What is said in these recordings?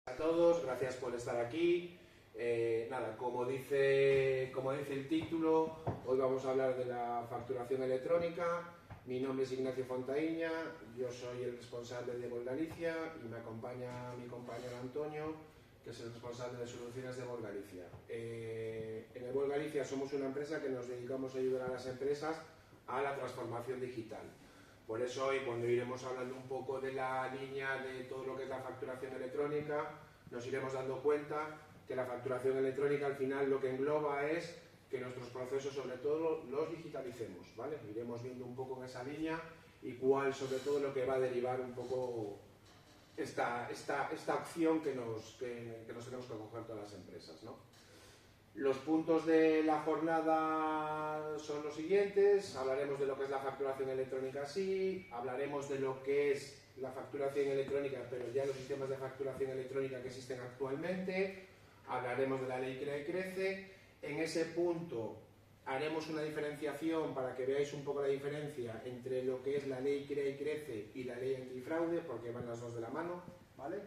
A todos, gracias por estar aquí. Nada, como dice el título, hoy vamos a hablar de la facturación electrónica. Mi nombre es Ignacio Fontaíña, yo soy el responsable de Volt Galicia y me acompaña mi compañero Antonio, que es el responsable de soluciones de Volt Galicia. En el Volt Galicia somos una empresa que nos dedicamos a ayudar a las empresas a la transformación digital. Por eso hoy, cuando iremos hablando un poco de la línea de todo lo que es la facturación electrónica, nos iremos dando cuenta que la facturación electrónica al final lo que engloba es que nuestros procesos sobre todo los digitalicemos, ¿vale? Iremos viendo un poco en esa línea y cuál sobre todo lo que va a derivar un poco esta acción que nos tenemos que acoger todas las empresas, ¿no? Los puntos de la jornada son los siguientes: hablaremos de lo que es la facturación electrónica sí, hablaremos de lo que es la facturación electrónica, pero ya los sistemas de facturación electrónica que existen actualmente, hablaremos de la ley Crea y Crece. En ese punto haremos una diferenciación para que veáis un poco la diferencia entre lo que es la ley Crea y Crece y la ley antifraude, porque van las dos de la mano, ¿vale?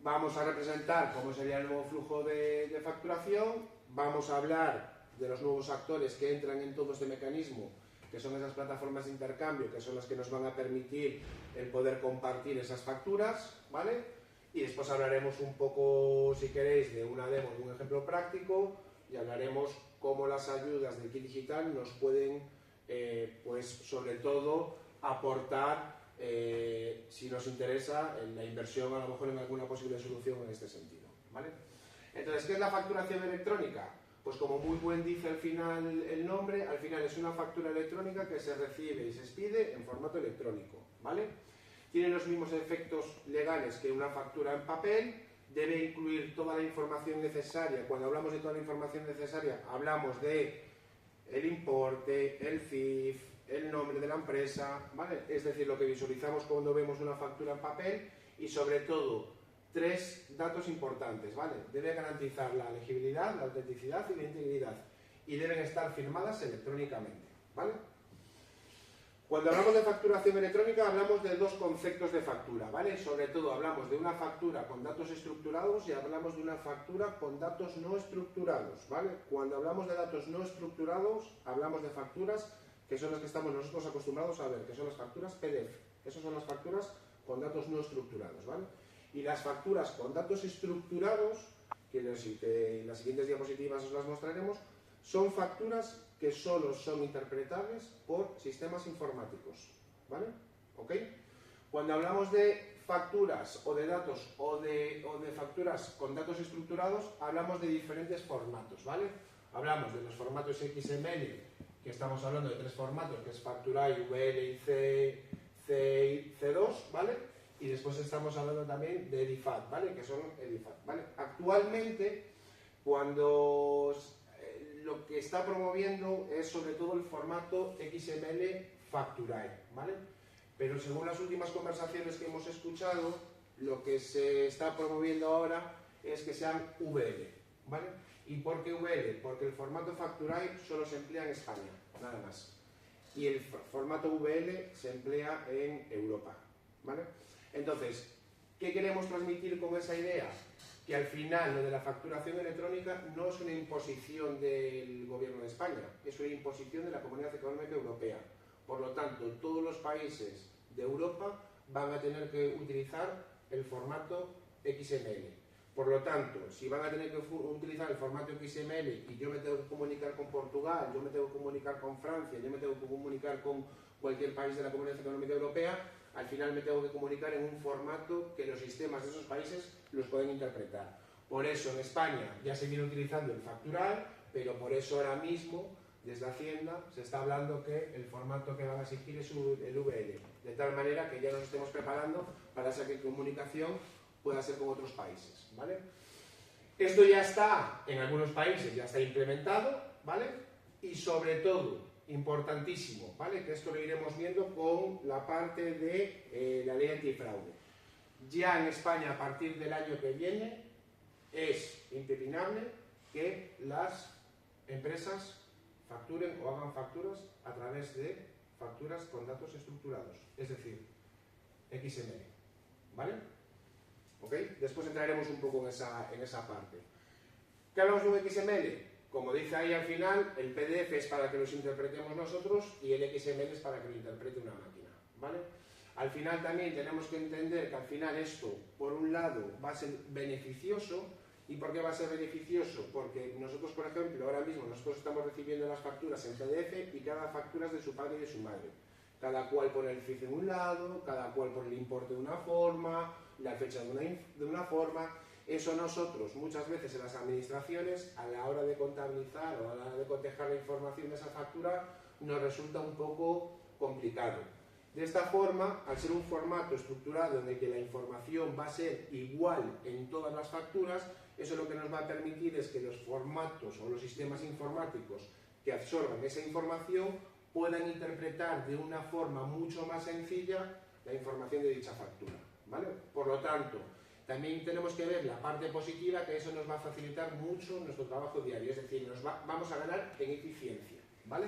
Vamos a representar cómo sería el nuevo flujo de facturación, vamos a hablar de los nuevos actores que entran en todo este mecanismo, que son esas plataformas de intercambio, que son las que nos van a permitir el poder compartir esas facturas, ¿vale? Y después hablaremos un poco, si queréis, de una demo, de un ejemplo práctico, y hablaremos cómo las ayudas del kit digital nos pueden, pues sobre todo, aportar, si nos interesa, en la inversión, a lo mejor en alguna posible solución en este sentido, ¿vale? Entonces, ¿qué es la facturación electrónica? Pues como muy buen dice al final el nombre, al final es una factura electrónica que se recibe y se expide en formato electrónico, ¿vale? Tiene los mismos efectos legales que una factura en papel, debe incluir toda la información necesaria. Cuando hablamos de toda la información necesaria, hablamos de el importe, el CIF, el nombre de la empresa, ¿vale? Es decir, lo que visualizamos cuando vemos una factura en papel, y sobre todo, tres datos importantes, ¿vale? Debe garantizar la legibilidad, la autenticidad y la integridad, y deben estar firmadas electrónicamente, ¿vale? Cuando hablamos de facturación electrónica hablamos de dos conceptos de factura, ¿vale? Sobre todo hablamos de una factura con datos estructurados y hablamos de una factura con datos no estructurados, ¿vale? Cuando hablamos de datos no estructurados hablamos de facturas que son las que estamos nosotros acostumbrados a ver, que son las facturas PDF. Esas son las facturas con datos no estructurados, ¿vale? Y las facturas con datos estructurados, que en las siguientes diapositivas os las mostraremos, son facturas que solo son interpretables por sistemas informáticos, ¿vale? ¿Ok? Cuando hablamos de facturas o de datos o de facturas con datos estructurados, hablamos de diferentes formatos, ¿vale? Hablamos de los formatos XML, que estamos hablando de tres formatos, que es factura IVL, C2, ¿vale? Y después estamos hablando también de EDIFACT, ¿vale? Que son EDIFACT, ¿vale? Actualmente, cuando lo que está promoviendo es sobre todo el formato XML Facturae, ¿vale? Pero según las últimas conversaciones que hemos escuchado, lo que se está promoviendo ahora es que sean VL, ¿vale? ¿Y por qué VL? Porque el formato Facturae solo se emplea en España, nada más. Y el formato VL se emplea en Europa, ¿vale? Entonces, ¿qué queremos transmitir con esa idea? Que al final lo de la facturación electrónica no es una imposición del Gobierno de España, es una imposición de la Comunidad Económica Europea. Por lo tanto, todos los países de Europa van a tener que utilizar el formato XML. Por lo tanto, si van a tener que utilizar el formato XML y yo me tengo que comunicar con Portugal, yo me tengo que comunicar con Francia, yo me tengo que comunicar con cualquier país de la Comunidad Económica Europea, al final me tengo que comunicar en un formato que los sistemas de esos países los pueden interpretar. Por eso en España ya se viene utilizando el factural, pero por eso ahora mismo desde Hacienda se está hablando que el formato que van a exigir es el VL, de tal manera que ya nos estemos preparando para esa comunicación pueda ser con otros países, ¿vale? Esto ya está en algunos países, ya está implementado, ¿vale? Y sobre todo, importantísimo, ¿vale? Que esto lo iremos viendo con la parte de la ley antifraude. Ya en España, a partir del año que viene, es impepinable que las empresas facturen o hagan facturas a través de facturas con datos estructurados, es decir, XML, ¿vale? ¿ok? Después entraremos un poco en esa parte. ¿Qué hablamos de un XML? Como dice ahí al final, el PDF es para que los interpretemos nosotros y el XML es para que lo interprete una máquina, ¿vale? Al final también tenemos que entender que al final esto, por un lado, va a ser beneficioso. ¿Y por qué va a ser beneficioso? Porque nosotros, por ejemplo, ahora mismo nosotros estamos recibiendo las facturas en PDF y cada factura es de su padre y de su madre. Cada cual pone el CIF en un lado, cada cual pone el importe de una forma, la fecha de una forma. Eso nosotros, muchas veces en las administraciones, a la hora de contabilizar o a la hora de cotejar la información de esa factura, nos resulta un poco complicado. De esta forma, al ser un formato estructurado en el que la información va a ser igual en todas las facturas, eso lo que nos va a permitir es que los formatos o los sistemas informáticos que absorban esa información puedan interpretar de una forma mucho más sencilla la información de dicha factura, ¿vale? Por lo tanto, también tenemos que ver la parte positiva, que eso nos va a facilitar mucho nuestro trabajo diario, es decir, vamos a ganar en eficiencia, ¿vale?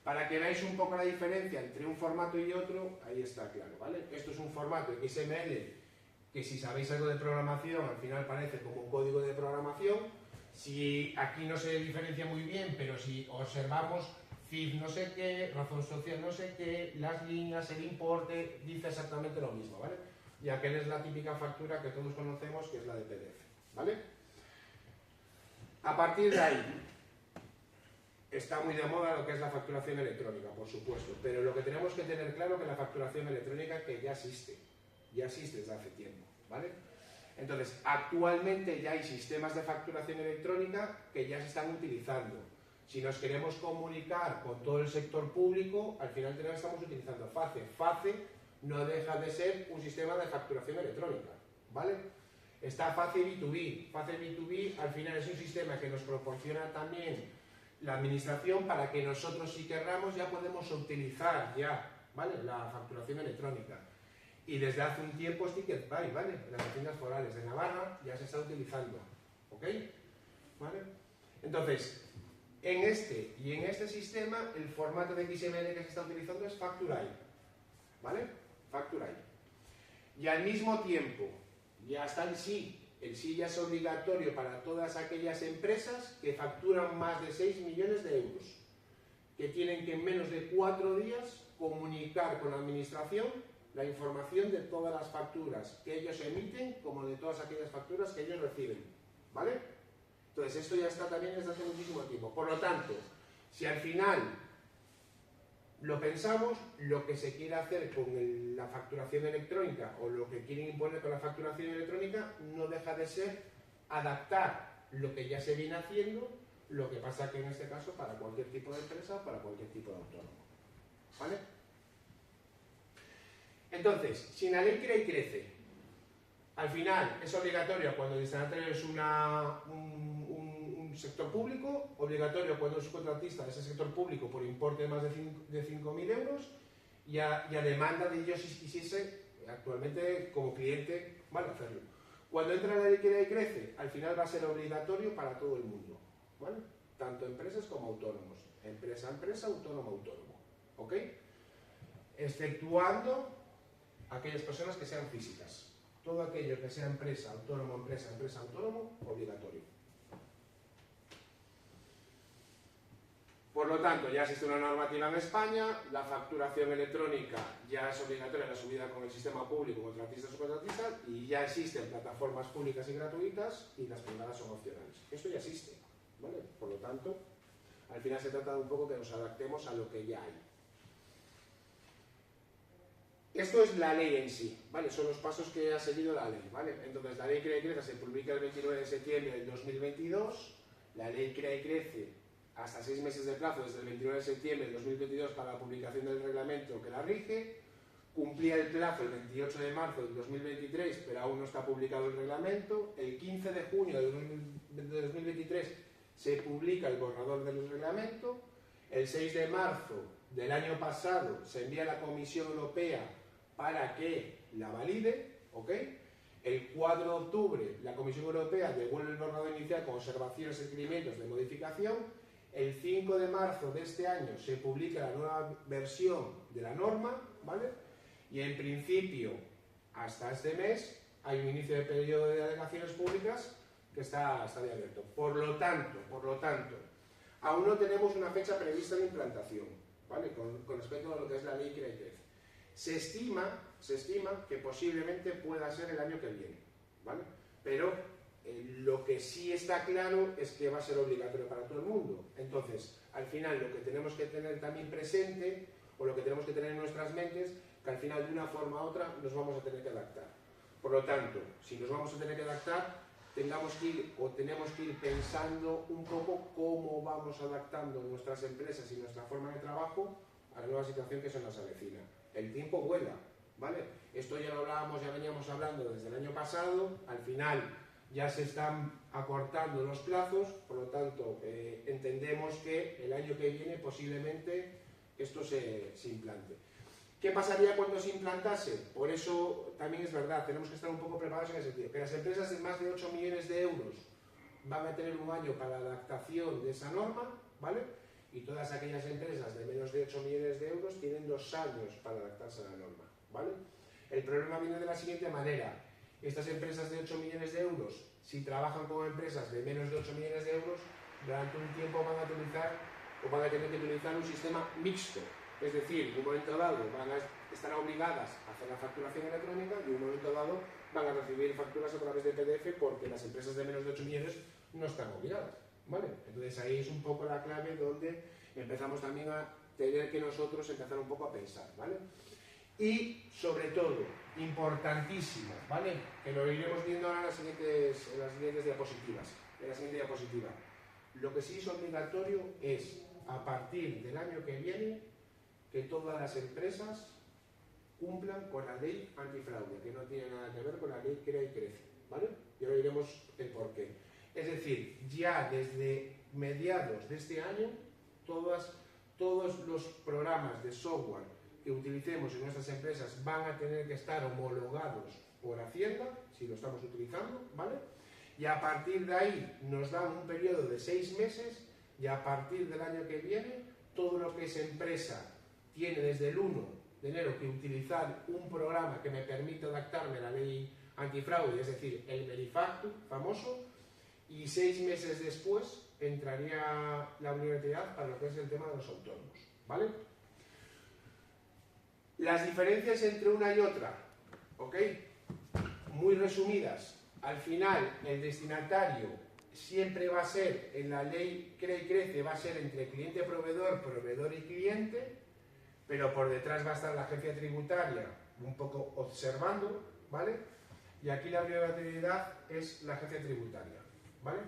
Para que veáis un poco la diferencia entre un formato y otro, ahí está claro, ¿vale? Esto es un formato XML que si sabéis algo de programación, al final parece como un código de programación. Si aquí no se diferencia muy bien, pero si observamos CIF no sé qué, razón social no sé qué, las líneas, el importe, dice exactamente lo mismo, ¿vale? Y aquella es la típica factura que todos conocemos, que es la de PDF, ¿vale? A partir de ahí, está muy de moda lo que es la facturación electrónica, por supuesto, pero lo que tenemos que tener claro es que la facturación electrónica que ya existe desde hace tiempo, ¿vale? Entonces, actualmente ya hay sistemas de facturación electrónica que ya se están utilizando. Si nos queremos comunicar con todo el sector público, al final estamos utilizando FACE. FACE no deja de ser un sistema de facturación electrónica, ¿vale? Está FACE B2B. FACE B2B al final es un sistema que nos proporciona también la administración para que nosotros, si querramos, ya podemos utilizar ya, ¿vale? La facturación electrónica. Y desde hace un tiempo es TicketPay, ¿vale? En las haciendas forales de Navarra ya se está utilizando, ¿ok? ¿Vale? Entonces, en este sistema, el formato de XML que se está utilizando es Facturai, ¿vale? Facturai. Y al mismo tiempo, ya está el SI. El SI ya es obligatorio para todas aquellas empresas que facturan más de 6 millones de euros, que tienen que en menos de 4 días comunicar con la administración la información de todas las facturas que ellos emiten, como de todas aquellas facturas que ellos reciben, ¿vale? Entonces, esto ya está también desde hace muchísimo tiempo. Por lo tanto, si al final lo pensamos, lo que se quiere hacer con la facturación electrónica o lo que quieren imponer con la facturación electrónica no deja de ser adaptar lo que ya se viene haciendo, lo que pasa que en este caso para cualquier tipo de empresa o para cualquier tipo de autónomo, ¿vale? Entonces, si la ley crea y crece, al final es obligatorio cuando el destinatario es un sector público, obligatorio cuando es subcontratista de ese sector público por importe de más de 5.000 euros y a demanda de ellos si quisiese actualmente como cliente, vale, hacerlo. Cuando entra la ley crea y crece, al final va a ser obligatorio para todo el mundo, ¿vale? Tanto empresas como autónomos, empresa a empresa, autónomo a autónomo, ¿ok? Exceptuando aquellas personas que sean físicas. Todo aquello que sea empresa, autónomo, empresa, autónomo, obligatorio. Por lo tanto, ya existe una normativa en España, la facturación electrónica ya es obligatoria la subida con el sistema público, contratistas o subcontratistas, y ya existen plataformas públicas y gratuitas y las privadas son opcionales. Esto ya existe, ¿vale? Por lo tanto, al final se trata de un poco que nos adaptemos a lo que ya hay. Esto es la ley en sí, ¿vale? Son los pasos que ha seguido la ley, ¿vale? Entonces, la ley Crea y Crece se publica el 29 de septiembre del 2022, la ley Crea y Crece hasta 6 meses de plazo desde el 29 de septiembre del 2022 para la publicación del reglamento que la rige, cumplía el plazo el 28 de marzo del 2023, pero aún no está publicado el reglamento, el 15 de junio de 2023 se publica el borrador del reglamento, el 6 de marzo del año pasado se envía a la Comisión Europea para que la valide, ¿ok? El 4 de octubre la Comisión Europea devuelve el borrador inicial con observaciones y requerimientos de modificación. El 5 de marzo de este año se publica la nueva versión de la norma, ¿vale? Y en principio, hasta este mes, hay un inicio de periodo de alegaciones públicas que está abierto. Por lo tanto, aún no tenemos una fecha prevista de implantación, ¿vale? Con respecto a lo que es la ley Crea y Crece. Se estima que posiblemente pueda ser el año que viene, ¿vale? Pero lo que sí está claro es que va a ser obligatorio para todo el mundo. Entonces, al final, lo que tenemos que tener también presente, o lo que tenemos que tener en nuestras mentes, que al final, de una forma u otra, nos vamos a tener que adaptar. Por lo tanto, si nos vamos a tener que adaptar, tenemos que ir pensando un poco cómo vamos adaptando nuestras empresas y nuestra forma de trabajo a la nueva situación que se nos avecina. El tiempo vuela, ¿vale? Esto ya lo hablábamos, ya veníamos hablando desde el año pasado. Al final ya se están acortando los plazos, por lo tanto entendemos que el año que viene posiblemente esto se implante. ¿Qué pasaría cuando se implantase? Por eso también es verdad, tenemos que estar un poco preparados en ese sentido, que las empresas de más de 8 millones de euros van a tener un año para la adaptación de esa norma, ¿vale? Y todas aquellas empresas de menos de 8 millones de euros tienen 2 años para adaptarse a la norma, ¿vale? El problema viene de la siguiente manera: estas empresas de 8 millones de euros, si trabajan con empresas de menos de 8 millones de euros, durante un tiempo van a utilizar o van a tener que utilizar un sistema mixto. Es decir, en un momento dado estarán obligadas a hacer la facturación electrónica y en un momento dado van a recibir facturas a través de PDF, porque las empresas de menos de 8 millones no están obligadas, ¿vale? Entonces ahí es un poco la clave donde empezamos también a tener que nosotros empezar un poco a pensar, ¿vale? Y sobre todo, importantísimo, ¿vale? Que lo iremos viendo ahora en las siguientes diapositivas. En la siguiente diapositiva. Lo que sí es obligatorio es, a partir del año que viene, que todas las empresas cumplan con la ley antifraude, que no tiene nada que ver con la ley Crea y Crece, ¿vale? Y ahora diremos el porqué. Es decir, ya desde mediados de este año, todos los programas de software que utilicemos en nuestras empresas van a tener que estar homologados por Hacienda, si lo estamos utilizando, ¿vale? Y a partir de ahí nos dan un periodo de 6 meses, y a partir del año que viene, todo lo que es empresa tiene desde el 1 de enero que utilizar un programa que me permita adaptarme a la ley antifraude, es decir, el Verifactu famoso, y 6 meses después entraría la obligatoriedad para lo que es el tema de los autónomos, ¿vale? Las diferencias entre una y otra, ¿ok? Muy resumidas. Al final, el destinatario siempre va a ser, en la ley Crea y Crece, va a ser entre cliente-proveedor, proveedor y cliente, pero por detrás va a estar la agencia tributaria un poco observando, ¿vale? Y aquí la obligatoriedad es la agencia tributaria, ¿vale?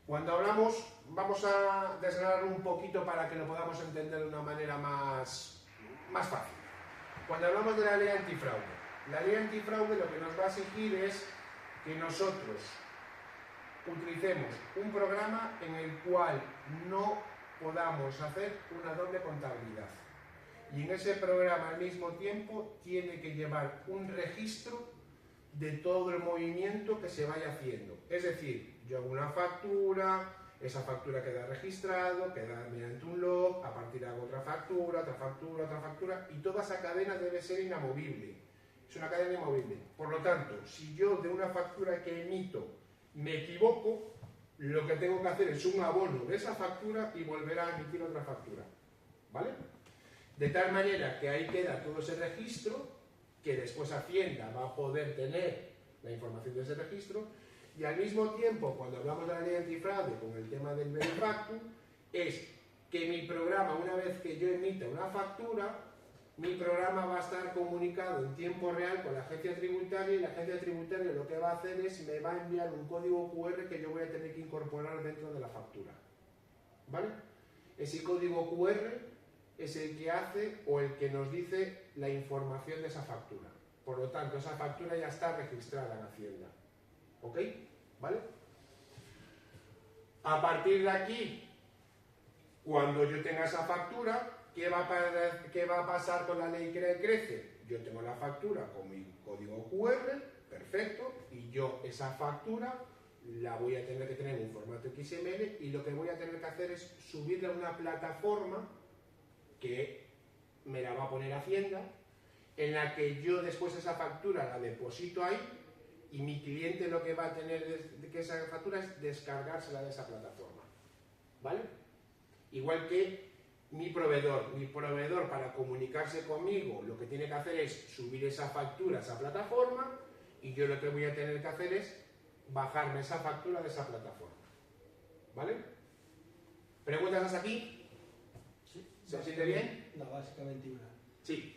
Cuando hablamos, vamos a desgranar un poquito para que lo podamos entender de una manera más fácil. Cuando hablamos de la ley antifraude lo que nos va a exigir es que nosotros utilicemos un programa en el cual no podamos hacer una doble contabilidad. Y en ese programa al mismo tiempo tiene que llevar un registro de todo el movimiento que se vaya haciendo. Es decir, yo hago una factura, esa factura queda registrado, queda mediante un log, a partir de hago otra factura, y toda esa cadena debe ser inamovible. Es una cadena inamovible. Por lo tanto, si yo de una factura que emito me equivoco, lo que tengo que hacer es un abono de esa factura y volver a emitir otra factura, ¿vale? De tal manera que ahí queda todo ese registro, que después Hacienda va a poder tener la información de ese registro, y al mismo tiempo, cuando hablamos de la ley antifraude con el tema del Verifactu, es que mi programa, una vez que yo emita una factura, mi programa va a estar comunicado en tiempo real con la agencia tributaria, y la agencia tributaria lo que va a hacer es me va a enviar un código QR que yo voy a tener que incorporar dentro de la factura, ¿vale? Ese código QR es el que hace o el que nos dice la información de esa factura. Por lo tanto, esa factura ya está registrada en Hacienda, ¿ok? ¿Vale? A partir de aquí, cuando yo tenga esa factura, ¿qué va a pasar con la ley Crea y Crece? Yo tengo la factura con mi código QR, perfecto, y yo esa factura la voy a tener que tener en un formato XML, y lo que voy a tener que hacer es subirla a una plataforma que me la va a poner Hacienda, en la que yo después esa factura la deposito ahí, y mi cliente lo que va a tener de que esa factura es descargársela de esa plataforma, ¿vale? Igual que mi proveedor para comunicarse conmigo lo que tiene que hacer es subir esa factura a esa plataforma y yo lo que voy a tener que hacer es bajarme esa factura de esa plataforma, ¿vale? ¿Preguntas hasta aquí? Sí. ¿Se siente bien? No, básicamente una. Sí.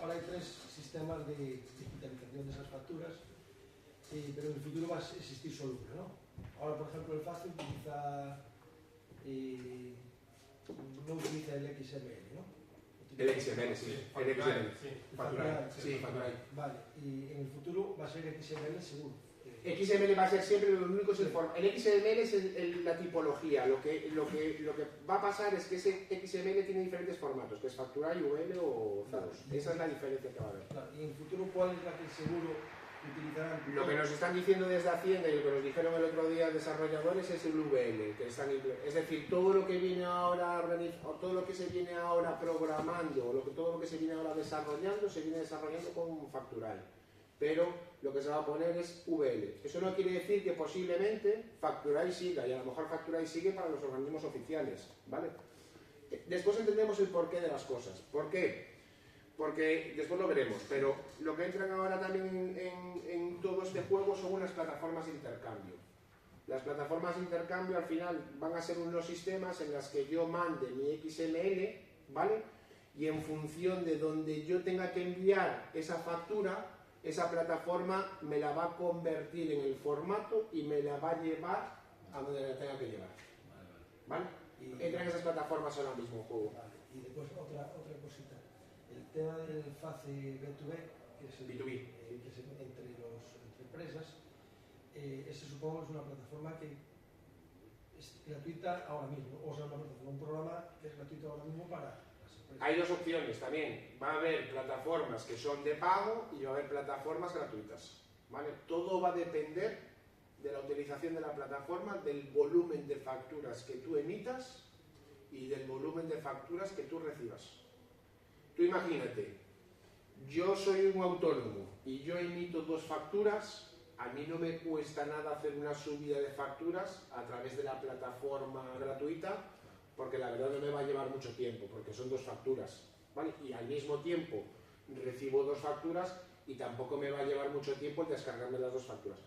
Ahora hay 3 sistemas de digitalización de esas facturas, pero en el futuro va a existir solo una, ¿no? Ahora, por ejemplo, el FACE no utiliza el XML, ¿no? El XML, sí. El XML. Facturar. Sí, facturar. Vale, y en el futuro va a ser XML seguro. XML va a ser siempre lo único es el formato. El XML es la tipología. Lo que va a pasar es que ese XML tiene diferentes formatos, que es facturar, UL o ZADOS. Esa es la diferencia que va a haber. Claro, y en el futuro, ¿cuál es la que seguro utilizarán? Lo que nos están diciendo desde Hacienda y lo que nos dijeron el otro día desarrolladores es el VL, que están, es decir, todo lo que viene ahora, todo lo que se viene ahora programando, todo lo que se viene ahora desarrollando, se viene desarrollando con Facturai. Pero lo que se va a poner es VL. Eso no quiere decir que posiblemente Facturai siga, y a lo mejor Facturai sigue para los organismos oficiales, ¿vale? Después entendemos el porqué de las cosas. ¿Por qué? Porque después lo veremos, pero lo que entran ahora también en todo este juego son unas plataformas de intercambio. Las plataformas de intercambio al final van a ser unos sistemas en las que yo mande mi XML, ¿vale? Y en función de donde yo tenga que enviar esa factura, esa plataforma me la va a convertir en el formato y me la va a llevar a donde la tenga que llevar. ¿Vale? Entran esas plataformas ahora mismo en juego. Vale. Y después otra cosita. El tema del FACE B2B, que es, B2B. Que es entre empresas, ese supongo es una plataforma que es gratuita ahora mismo, o sea, un programa que es gratuito ahora mismo para las empresas. Hay dos opciones también. Va a haber plataformas que son de pago y va a haber plataformas gratuitas, ¿vale? Todo va a depender de la utilización de la plataforma, del volumen de facturas que tú emitas y del volumen de facturas que tú recibas. Tú imagínate, yo soy un autónomo y yo emito 2 facturas, a mí no me cuesta nada hacer una subida de facturas a través de la plataforma gratuita, porque la verdad no me va a llevar mucho tiempo, porque son 2 facturas, ¿vale? Y al mismo tiempo recibo 2 facturas y tampoco me va a llevar mucho tiempo el descargarme las 2 facturas.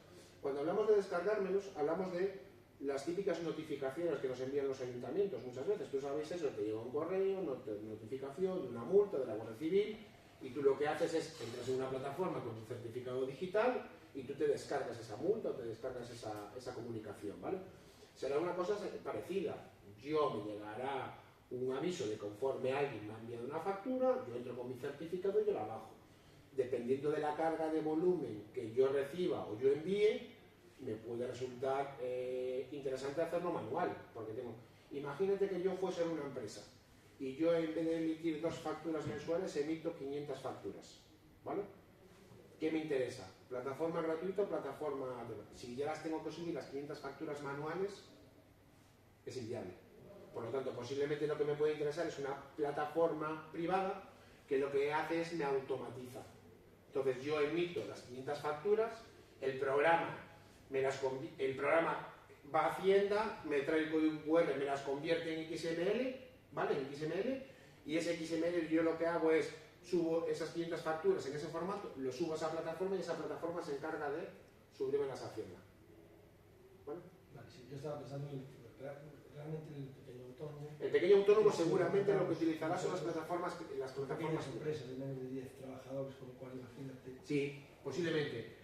Cuando hablamos de descargármelos, hablamos de las típicas notificaciones que nos envían los ayuntamientos muchas veces. Tú sabéis eso, te llega un correo, notificación de una multa de la Guardia Civil y tú lo que haces es entras en una plataforma con tu certificado digital y tú te descargas esa multa o te descargas esa comunicación, ¿vale? Será una cosa parecida. Yo me llegará un aviso de conforme alguien me ha enviado una factura, yo entro con mi certificado y yo la bajo. Dependiendo de la carga de volumen que yo reciba o yo envíe, me puede resultar interesante hacerlo manual, porque imagínate que yo fuese una empresa y yo en vez de emitir 2 facturas mensuales emito 500 facturas, ¿vale? ¿Qué me interesa? ¿Plataforma gratuita o plataforma? Si ya las tengo que subir las 500 facturas manuales, es inviable. Por lo tanto, posiblemente lo que me puede interesar es una plataforma privada que lo que hace es me automatiza. Entonces yo emito las 500 facturas, el programa va a Hacienda, me trae el código QR, me las convierte en XML, ¿vale? En XML, y ese XML yo lo que hago es subo esas 500 facturas en ese formato, lo subo a esa plataforma y esa plataforma se encarga de subírmelas a Hacienda. ¿Vale? Vale, sí, yo estaba pensando en realmente el pequeño autónomo. El pequeño autónomo seguramente lo que utilizará son las plataformas pequeñas empresas de menos de 10 trabajadores, con lo cual imagínate. Sí, posiblemente.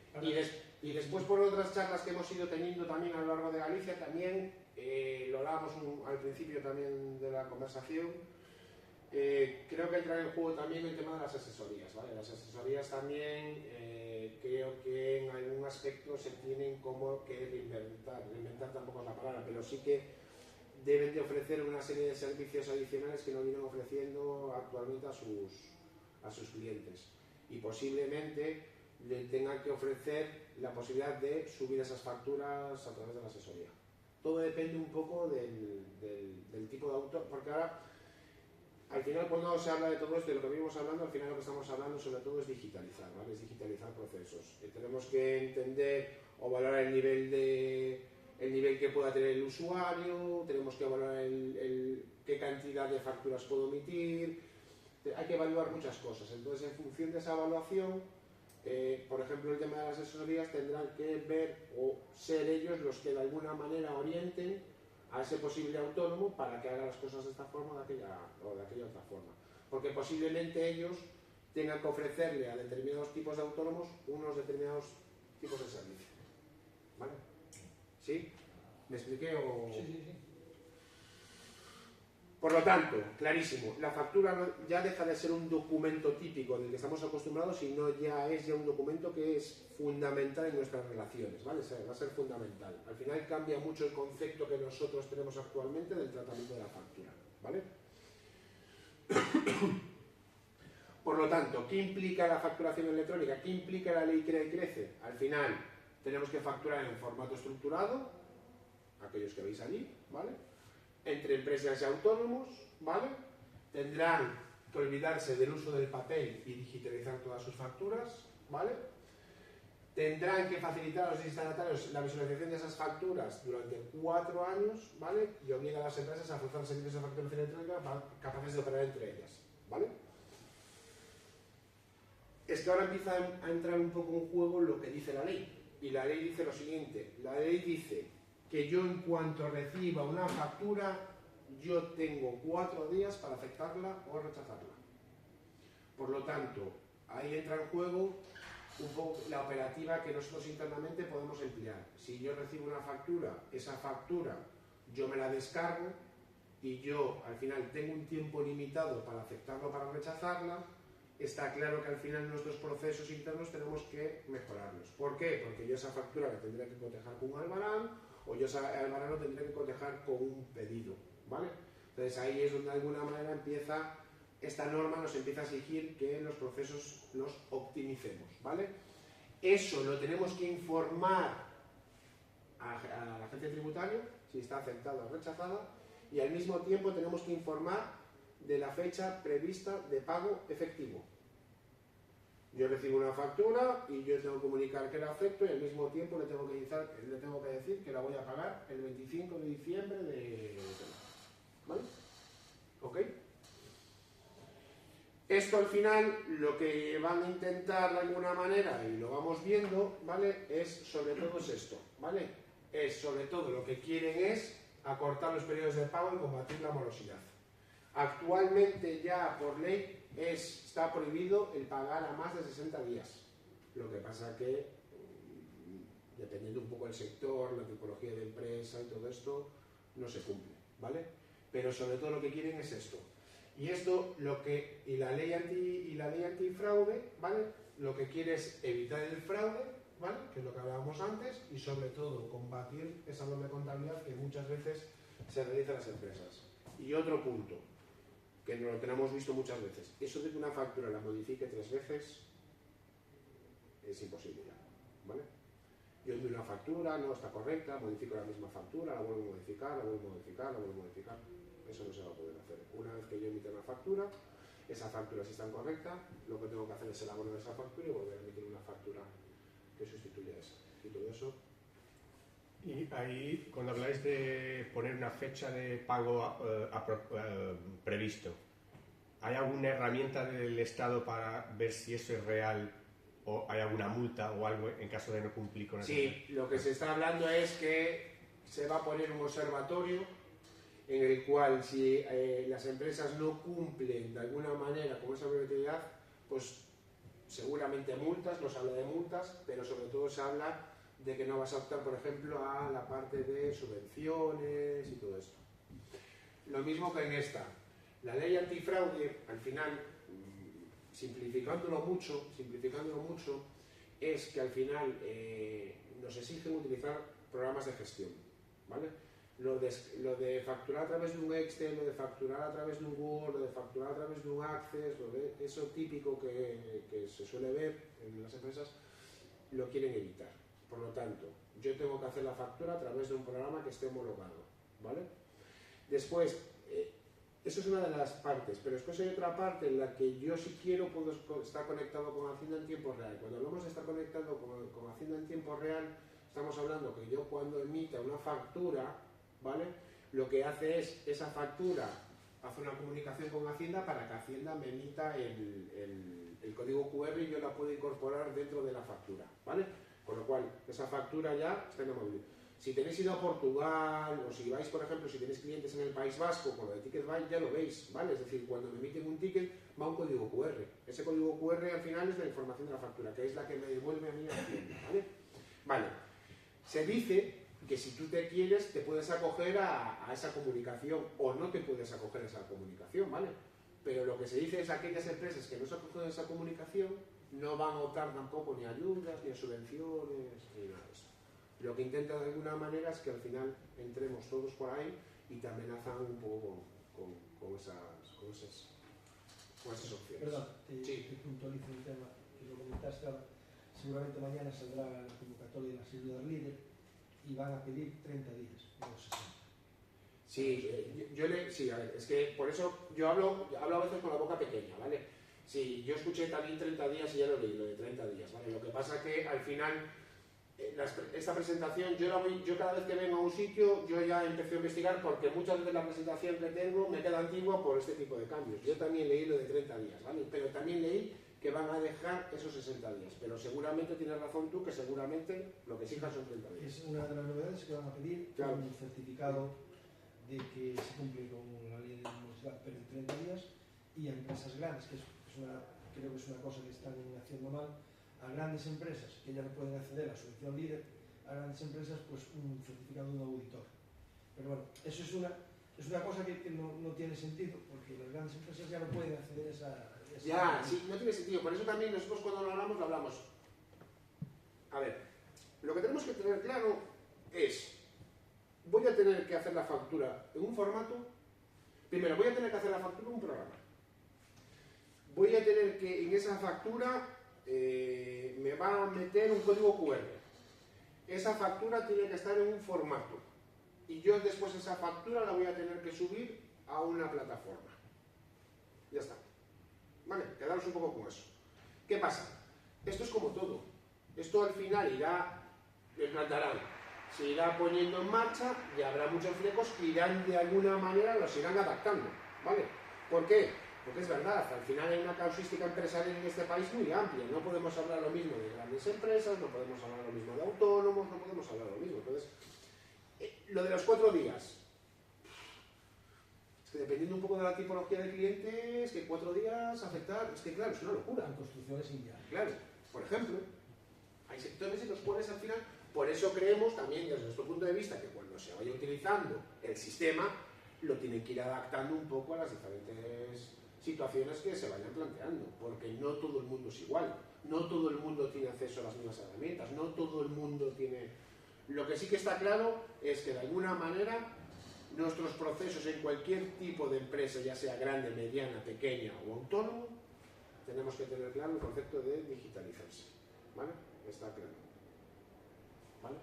Y después por otras charlas que hemos ido teniendo también a lo largo de Galicia, también lo hablábamos al principio también de la conversación, creo que entra en juego también el tema de las asesorías, ¿vale? Las asesorías también creo que en algún aspecto se tienen como que reinventar tampoco es la palabra, pero sí que deben de ofrecer una serie de servicios adicionales que no vienen ofreciendo actualmente a sus clientes, y posiblemente le tengan que ofrecer la posibilidad de subir esas facturas a través de la asesoría. Todo depende un poco del tipo de autor, porque ahora al final cuando se habla de todo esto, de lo que venimos hablando, al final lo que estamos hablando sobre todo es digitalizar, ¿vale? Es digitalizar procesos. Tenemos que entender o valorar el nivel que pueda tener el usuario, tenemos que valorar qué cantidad de facturas puedo emitir, hay que evaluar muchas cosas. Entonces, en función de esa evaluación, por ejemplo, el tema de las asesorías tendrán que ver o ser ellos los que de alguna manera orienten a ese posible autónomo para que haga las cosas de esta forma o de aquella otra forma. Porque posiblemente ellos tengan que ofrecerle a determinados tipos de autónomos unos determinados tipos de servicios. ¿Vale? ¿Sí? ¿Me expliqué o...? Sí, sí, sí. Por lo tanto, clarísimo, la factura ya deja de ser un documento típico del que estamos acostumbrados, sino ya es un documento que es fundamental en nuestras relaciones, ¿vale? O sea, va a ser fundamental. Al final cambia mucho el concepto que nosotros tenemos actualmente del tratamiento de la factura, ¿vale? Por lo tanto, ¿qué implica la facturación electrónica? ¿Qué implica la ley Crea y Crece? Al final, tenemos que facturar en formato estructurado, aquellos que veis allí, ¿vale? Entre empresas y autónomos, ¿vale? Tendrán que olvidarse del uso del papel y digitalizar todas sus facturas, ¿vale? Tendrán que facilitar a los destinatarios la visualización de esas facturas durante 4 años, ¿vale? Y obliga a las empresas a ofrecer servicios de facturación electrónica capaces de operar entre ellas, ¿vale? Es que ahora empieza a entrar un poco en juego lo que dice la ley. Y la ley dice lo siguiente, la ley dice que yo en cuanto reciba una factura, yo tengo 4 días para aceptarla o rechazarla. Por lo tanto, ahí entra en juego un poco la operativa que nosotros internamente podemos emplear. Si yo recibo una factura, esa factura yo me la descargo y yo al final tengo un tiempo limitado para aceptarla o para rechazarla, está claro que al final nuestros procesos internos tenemos que mejorarlos. ¿Por qué? Porque yo esa factura la tendré que cotejar con un albarán o yo ese albarán lo tendré que cotejar con un pedido, ¿vale? Entonces ahí es donde de alguna manera esta norma nos empieza a exigir que los procesos los optimicemos, ¿vale? Eso lo tenemos que informar a la agencia tributaria, si está aceptada o rechazada, y al mismo tiempo tenemos que informar de la fecha prevista de pago efectivo. Yo recibo una factura y yo tengo que comunicar que la acepto y al mismo tiempo le tengo que decir que la voy a pagar el 25 de diciembre de... ¿Vale? ¿Ok? Esto al final lo que van a intentar de alguna manera, y lo vamos viendo, ¿vale? Sobre todo es esto, ¿vale? Sobre todo lo que quieren es acortar los periodos de pago y combatir la morosidad. Actualmente ya por ley está prohibido el pagar a más de 60 días. Lo que pasa que, dependiendo un poco del sector, la tipología de empresa y todo esto, no se cumple, ¿vale? Pero sobre todo lo que quieren es esto. Y esto, la ley antifraude, ¿vale? Lo que quiere es evitar el fraude, ¿vale? Que es lo que hablábamos antes, y sobre todo combatir esa doble contabilidad que muchas veces se realiza en las empresas. Y otro punto, que lo tenemos visto muchas veces, eso de que una factura la modifique 3 veces es imposible ya, ¿vale? Yo envío una factura, no está correcta, modifico la misma factura, la vuelvo a modificar, la vuelvo a modificar, la vuelvo a modificar. Eso no se va a poder hacer. Una vez que yo emita una factura, esa factura si está incorrecta, lo que tengo que hacer es elaborar esa factura y volver a emitir una factura que sustituya a esa. Y todo eso. Y ahí, cuando habláis de poner una fecha de pago previsto, ¿hay alguna herramienta del Estado para ver si eso es real o hay alguna multa o algo en caso de no cumplir con eso? Sí, lo que se está hablando es que se va a poner un observatorio en el cual si las empresas no cumplen de alguna manera con esa obligatoriedad, pues seguramente multas, nos habla de multas, pero sobre todo se habla de que no vas a optar, por ejemplo, a la parte de subvenciones y todo esto. Lo mismo que en esta. La ley antifraude, al final, simplificándolo mucho, es que al final nos exigen utilizar programas de gestión, ¿vale? Lo de facturar a través de un Excel, lo de facturar a través de un Word, lo de facturar a través de un Access, eso típico que se suele ver en las empresas, lo quieren evitar. Por lo tanto, yo tengo que hacer la factura a través de un programa que esté homologado, ¿vale? Después, Eso es una de las partes, pero después hay otra parte en la que yo, si quiero, puedo estar conectado con Hacienda en tiempo real. Cuando hablamos de estar conectado con Hacienda en tiempo real, estamos hablando que yo, cuando emita una factura, ¿vale?, lo que hace es, esa factura hace una comunicación con Hacienda para que Hacienda me emita el código QR y yo la puedo incorporar dentro de la factura, ¿vale? Con lo cual, esa factura ya está en la movilidad. Si tenéis ido a Portugal, o si vais, por ejemplo, si tenéis clientes en el País Vasco, con lo de Ticketbuy ya lo veis, ¿vale? Es decir, cuando me emiten un ticket, va un código QR. Ese código QR al final es la información de la factura, que es la que me devuelve a mí a Hacienda, ¿vale? Vale. Se dice que si tú te quieres, te puedes acoger a esa comunicación, o no te puedes acoger a esa comunicación, ¿vale? Pero lo que se dice es que aquellas empresas que no se acogen a esa comunicación no van a optar tampoco ni a ayudas, ni a subvenciones, ni nada de eso. Lo que intenta de alguna manera es que al final entremos todos por ahí y te amenazan un poco con esas opciones. Perdón, Sí. te puntualizo un tema que lo comentaste ahora. Seguramente mañana saldrá la convocatoria de las ayudas líder y van a pedir 30 días, no 60. Sí, sí, a ver, es que por eso yo hablo a veces con la boca pequeña, ¿vale? Sí, yo escuché también 30 días y ya lo leí, lo de 30 días, ¿vale? Lo que pasa es que al final esta presentación, yo cada vez que vengo a un sitio, yo ya empecé a investigar, porque muchas veces la presentación que tengo me queda antigua por este tipo de cambios. Yo también leí lo de 30 días, ¿vale? Pero también leí que van a dejar esos 60 días. Pero seguramente tienes razón tú, que seguramente lo que exijas son 30 días. Es una de las novedades que van a pedir, claro, un certificado de que se cumple con la ley de la universidad, pero en 30 días, y a empresas grandes, que creo que es una cosa que están haciendo mal, a grandes empresas que ya no pueden acceder a la subvención líder, a grandes empresas pues un certificado de un auditor. Pero bueno, eso es una cosa que no tiene sentido, porque las grandes empresas ya no pueden acceder a esa ya, sí, no tiene sentido. Por eso también nosotros, cuando lo hablamos. A ver, lo que tenemos que tener claro es, voy a tener que hacer la factura en un formato. Primero, voy a tener que hacer la factura en un programa. Voy a tener que, en esa factura, me va a meter un código QR. Esa factura tiene que estar en un formato. Y yo después esa factura la voy a tener que subir a una plataforma. Ya está. Vale, quedaros un poco con eso. ¿Qué pasa? Esto es como todo. Esto al final les plantarán, se irá poniendo en marcha y habrá muchos flecos que irán de alguna manera, los irán adaptando. ¿Vale? ¿Por qué? Porque es verdad, al final hay una causística empresarial en este país muy amplia. No podemos hablar lo mismo de grandes empresas, no podemos hablar lo mismo de autónomos, no podemos hablar lo mismo. Entonces, lo de los 4 días. Es que dependiendo un poco de la tipología de clientes, que 4 días afectar, es que claro, es una locura. En construcciones inviables. Claro, por ejemplo, hay sectores en los cuales al final, por eso creemos también desde nuestro punto de vista que cuando se vaya utilizando el sistema, lo tienen que ir adaptando un poco a las diferentes situaciones que se vayan planteando, porque no todo el mundo es igual, no todo el mundo tiene acceso a las mismas herramientas, no todo el mundo tiene... Lo que sí que está claro es que de alguna manera nuestros procesos en cualquier tipo de empresa, ya sea grande, mediana, pequeña o autónomo, tenemos que tener claro el concepto de digitalizarse, ¿vale? Está claro, ¿vale?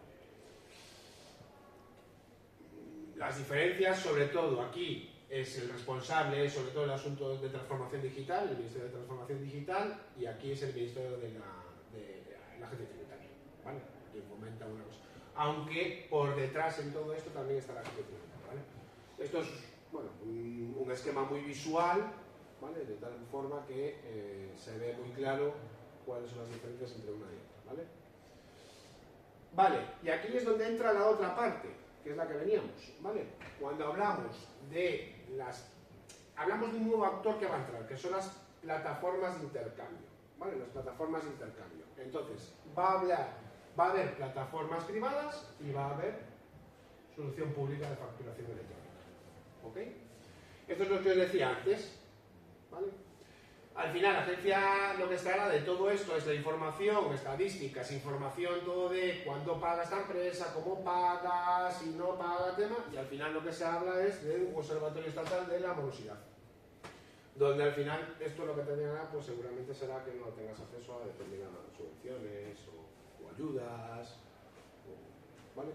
Las diferencias, sobre todo aquí, es el responsable, sobre todo el asunto de transformación digital, el Ministerio de Transformación Digital, y aquí es el Ministerio de la Agencia Tributaria, ¿vale? Que fomenta una cosa. Aunque por detrás en todo esto también está la Agencia Tributaria, ¿vale? Esto es, bueno, un esquema muy visual, ¿vale? De tal forma que se ve muy claro cuáles son las diferencias entre una y otra, ¿vale? Vale, y aquí es donde entra la otra parte, que es la que veníamos, ¿vale? Cuando hablamos de un nuevo actor que va a entrar, que son las plataformas de intercambio, ¿vale? Las plataformas de intercambio. Entonces, va a haber plataformas privadas y va a haber solución pública de facturación electrónica, ¿ok? Esto es lo que os decía antes, ¿vale? Al final, la agencia lo que estará de todo esto es la información, estadísticas, información todo de cuándo paga esta empresa, cómo paga, si no paga, tema, y al final lo que se habla es de un observatorio estatal de la morosidad, donde al final esto lo que tendrá, pues seguramente será que no tengas acceso a determinadas subvenciones o ayudas, ¿vale?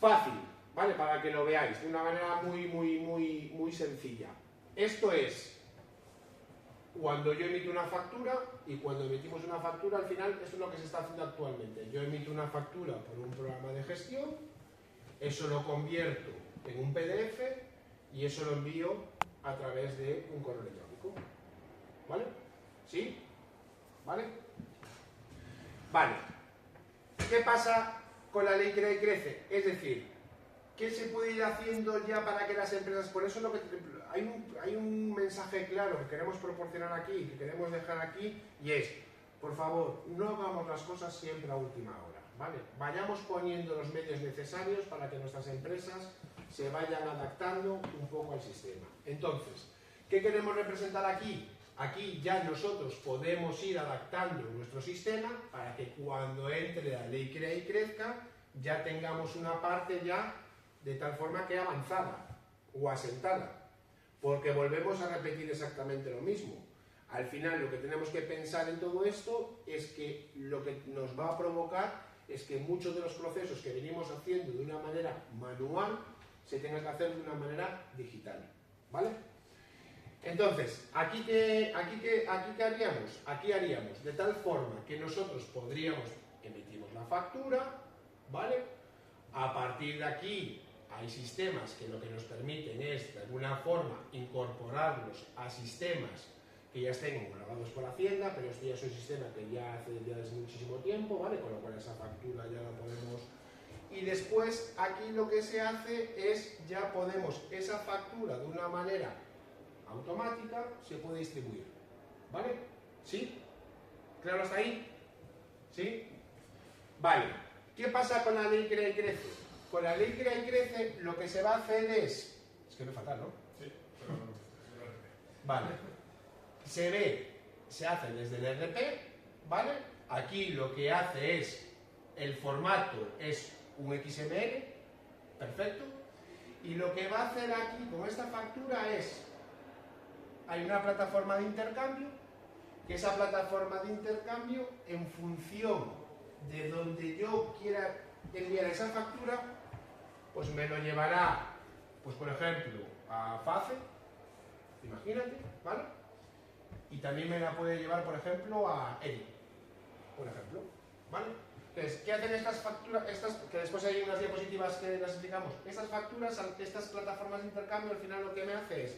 Fácil. ¿vale? Para que lo veáis de una manera muy sencilla. Esto es cuando yo emito una factura, y cuando emitimos una factura, al final, esto es lo que se está haciendo actualmente. Yo emito una factura por un programa de gestión, eso lo convierto en un PDF y eso lo envío a través de un correo electrónico. ¿Vale? ¿Sí? ¿Vale? Vale. ¿Qué pasa con la ley Crea y Crece? Es decir, ¿qué se puede ir haciendo ya para que las empresas... Por eso hay un mensaje claro que queremos proporcionar aquí, que queremos dejar aquí, y es, por favor, no hagamos las cosas siempre a última hora, ¿vale? Vayamos poniendo los medios necesarios para que nuestras empresas se vayan adaptando un poco al sistema. Entonces, ¿qué queremos representar aquí? Aquí ya nosotros podemos ir adaptando nuestro sistema para que cuando entre la ley Crea y Crezca ya tengamos una parte ya de tal forma que avanzada o asentada, porque volvemos a repetir exactamente lo mismo. Al final lo que tenemos que pensar en todo esto es que lo que nos va a provocar es que muchos de los procesos que venimos haciendo de una manera manual se tengan que hacer de una manera digital, ¿vale? Entonces, ¿aquí qué haríamos? Aquí haríamos de tal forma que nosotros podríamos, emitimos la factura, ¿vale? A partir de aquí hay sistemas que lo que nos permiten es, de alguna forma, incorporarlos a sistemas que ya estén homologados por Hacienda, pero esto ya es un sistema que ya hace desde muchísimo tiempo, ¿vale? Con lo cual esa factura ya la podemos... Y después, aquí lo que se hace es, ya podemos, esa factura de una manera automática, se puede distribuir, ¿vale? ¿Sí? ¿Claro hasta ahí? ¿Sí? Vale. ¿Qué pasa con la ley Crea y Crece? Con la ley Crea y Crece lo que se va a hacer es que no es fatal, ¿no? Sí, pero Vale. Se hace desde el RP, ¿vale? Aquí lo que hace es, el formato es un XML, perfecto, y lo que va a hacer aquí con esta factura es, hay una plataforma de intercambio, que esa plataforma de intercambio, en función de donde yo quiera enviar esa factura, pues me lo llevará, pues por ejemplo, a FACE, imagínate, ¿vale? Y también me la puede llevar, por ejemplo, a EDI, por ejemplo, ¿vale? Entonces, ¿qué hacen estas facturas? Que después hay unas diapositivas que las explicamos. Estas facturas, estas plataformas de intercambio, al final lo que me hace es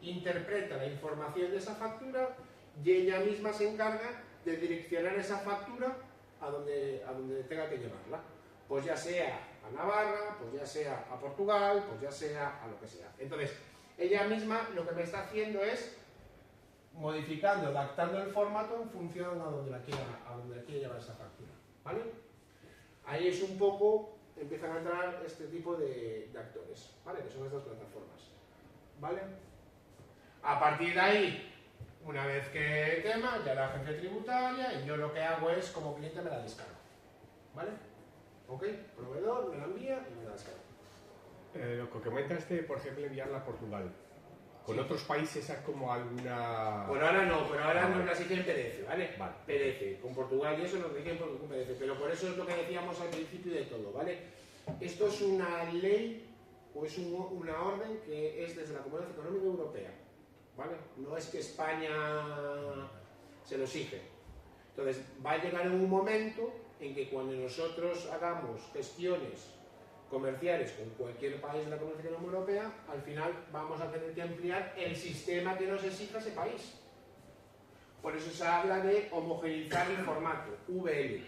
interpreta la información de esa factura y ella misma se encarga de direccionar esa factura a donde tenga que llevarla. Pues ya sea a Navarra, pues ya sea a Portugal, pues ya sea a lo que sea. Entonces, ella misma lo que me está haciendo es modificando, adaptando el formato en función a donde la quiera llevar esa factura, ¿vale? Ahí es un poco, empiezan a entrar este tipo de actores, ¿vale? Que son estas plataformas, ¿vale? A partir de ahí, una vez que tema, ya la agencia tributaria, y yo lo que hago es, como cliente, me la descargo, ¿vale? ¿Ok? Proveedor me la envía y me la descargo. Lo que comentaste, por ejemplo, enviarla a Portugal. ¿Con otros países hay como alguna...? Por ahora no, nos las hice en PDF, ¿vale? Vale. PDF, con Portugal y eso nos dicen con PDF, pero por eso es lo que decíamos al principio de todo, ¿vale? Esto es una ley, o es una orden que es desde la Comunidad Económica Europea, ¿vale? No es que España se lo exige. Entonces, va a llegar en un momento en que cuando nosotros hagamos gestiones comerciales con cualquier país de la Comunidad Económica Europea, al final vamos a tener que ampliar el sistema que nos exija ese país. Por eso se habla de homogeneizar el formato, VL,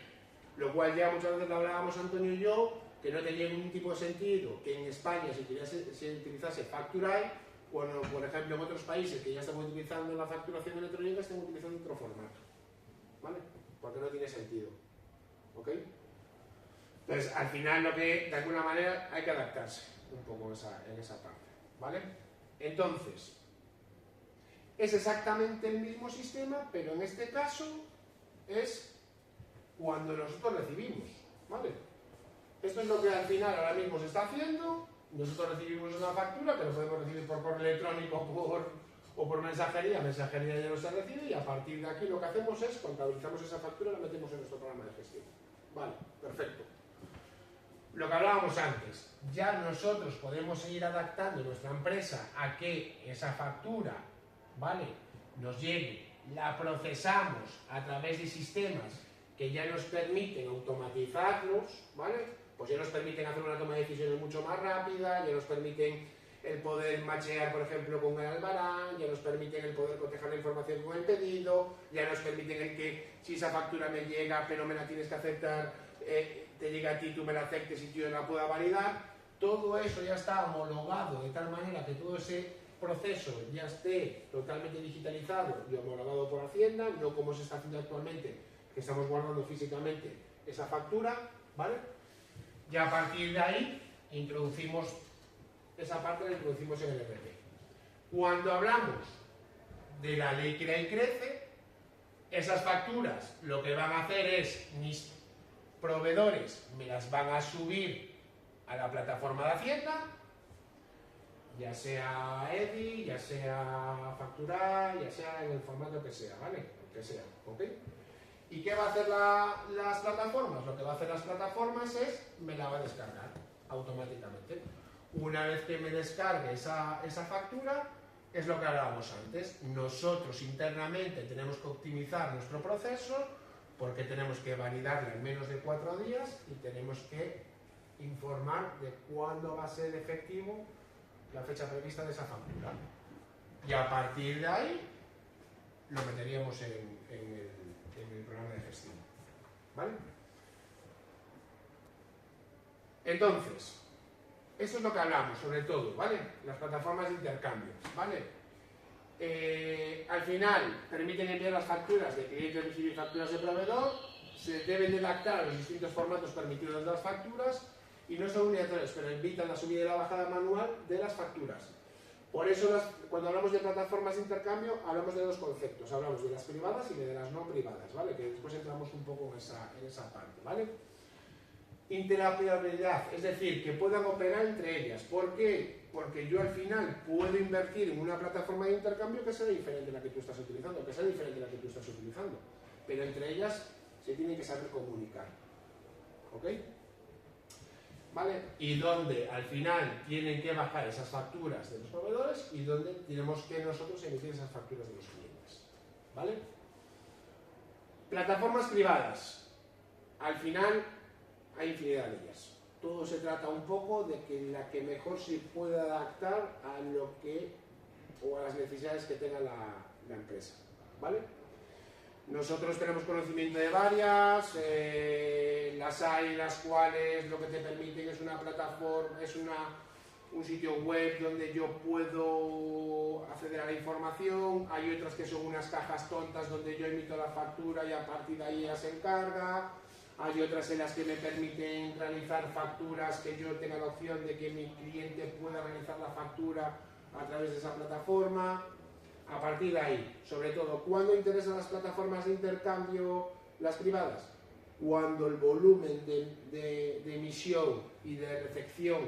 lo cual ya muchas veces lo hablábamos Antonio y yo, que no tenía ningún tipo de sentido que en España se utilizase Facturae, cuando, por ejemplo, en otros países que ya están utilizando la facturación electrónica están utilizando otro formato, ¿vale? Porque no tiene sentido, ¿ok? Entonces, al final lo que, de alguna manera, hay que adaptarse un poco en esa parte, ¿vale? Entonces, es exactamente el mismo sistema, pero en este caso es cuando nosotros recibimos, ¿vale? Esto es lo que al final ahora mismo se está haciendo. Nosotros recibimos una factura que lo podemos recibir por correo electrónico o por mensajería ya no se recibe, y a partir de aquí lo que hacemos es contabilizamos esa factura y la metemos en nuestro programa de gestión. Vale, perfecto. lo que hablábamos antes, ya nosotros podemos seguir adaptando nuestra empresa a que esa factura, ¿vale?, nos llegue, la procesamos a través de sistemas que ya nos permiten automatizarlos, ¿vale? Pues ya nos permiten hacer una toma de decisiones mucho más rápida, ya nos permiten el poder machear, por ejemplo, con el albarán, ya nos permiten el poder cotejar la información con el pedido, ya nos permiten el que si esa factura me llega pero me la tienes que aceptar, te llega a ti, tú me la aceptes y yo la pueda validar. Todo eso ya está homologado de tal manera que todo ese proceso ya esté totalmente digitalizado y homologado por Hacienda, no como se está haciendo actualmente, que estamos guardando físicamente esa factura, ¿vale? Y a partir de ahí introducimos esa parte, la introducimos en el ERP. Cuando hablamos de la ley Crea y Crece, esas facturas lo que van a hacer es, mis proveedores me las van a subir a la plataforma de Hacienda, ya sea EDI, ya sea facturar, ya sea en el formato que sea, ¿vale? El que sea, ¿ok? ¿Y qué va a hacer las plataformas? Lo que va a hacer las plataformas es, me la va a descargar automáticamente. Una vez que me descargue esa factura, es lo que hablábamos antes. Nosotros internamente tenemos que optimizar nuestro proceso porque tenemos que validarla en menos de 4 días y tenemos que informar de cuándo va a ser efectivo la fecha prevista de esa factura. Y a partir de ahí lo meteríamos en el programa de gestión. ¿Vale? Entonces, eso es lo que hablamos, sobre todo, ¿vale? Las plataformas de intercambio, ¿vale? Al final, permiten enviar las facturas de cliente, recibir facturas de proveedor, se deben de adaptar a los distintos formatos permitidos de las facturas y no son obligatorios, pero evitan la subida y la bajada manual de las facturas. Por eso, cuando hablamos de plataformas de intercambio, hablamos de dos conceptos. Hablamos de las privadas y de las no privadas, ¿vale? Que después entramos un poco en esa parte, ¿vale? Interoperabilidad, es decir, que puedan operar entre ellas. ¿Por qué? Porque yo al final puedo invertir en una plataforma de intercambio que sea diferente de la que tú estás utilizando, pero entre ellas se tienen que saber comunicar, ¿ok? ¿Vale? Y donde al final tienen que bajar esas facturas de los proveedores y donde tenemos que nosotros emitir esas facturas de los clientes, ¿vale? Plataformas privadas, al final hay infinidad de ellas. Todo se trata un poco de que la que mejor se pueda adaptar a lo que o a las necesidades que tenga la empresa, ¿vale? Nosotros tenemos conocimiento de varias, las hay las cuales lo que te permiten es una plataforma, es un sitio web donde yo puedo acceder a la información, hay otras que son unas cajas tontas donde yo emito la factura y a partir de ahí ella se encarga. Hay otras en las que me permiten realizar facturas que yo tenga la opción de que mi cliente pueda realizar la factura a través de esa plataforma. A partir de ahí, sobre todo, ¿cuándo interesan las plataformas de intercambio, las privadas? Cuando el volumen de emisión y de recepción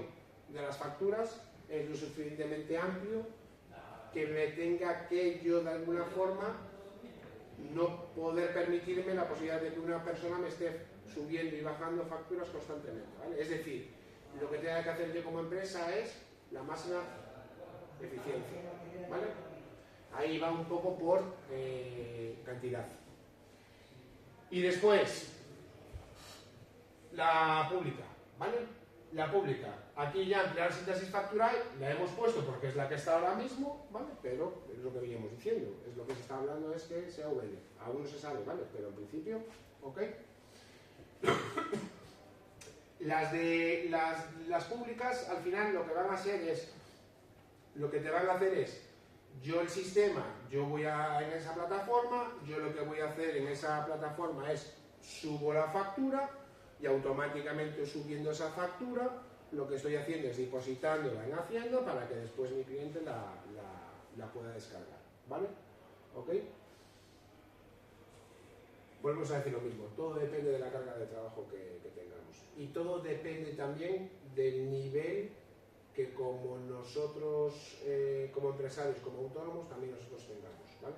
de las facturas es lo suficientemente amplio que me tenga que yo de alguna forma no poder permitirme la posibilidad de que una persona me esté subiendo y bajando facturas constantemente, ¿vale? Es decir, lo que tenga que hacer yo como empresa es la máxima eficiencia, ¿vale? Ahí va un poco por cantidad. Y después, la pública, ¿vale? La pública. Aquí ya emplear síntesis factural la hemos puesto porque es la que está ahora mismo, ¿vale? Pero es lo que veníamos diciendo, es lo que se está hablando es que sea VL. Aún no se sabe, ¿vale? Pero en principio, ¿ok? Las públicas al final lo que van a hacer es, lo que te van a hacer es, yo el sistema, yo voy en esa plataforma, yo lo que voy a hacer en esa plataforma es subo la factura y automáticamente subiendo esa factura lo que estoy haciendo es depositándola en Hacienda para que después mi cliente la pueda descargar, ¿vale? ¿Ok? Volvemos a decir lo mismo, todo depende de la carga de trabajo que tengamos y todo depende también del nivel que como nosotros, como empresarios, como autónomos, también nosotros tengamos, ¿vale?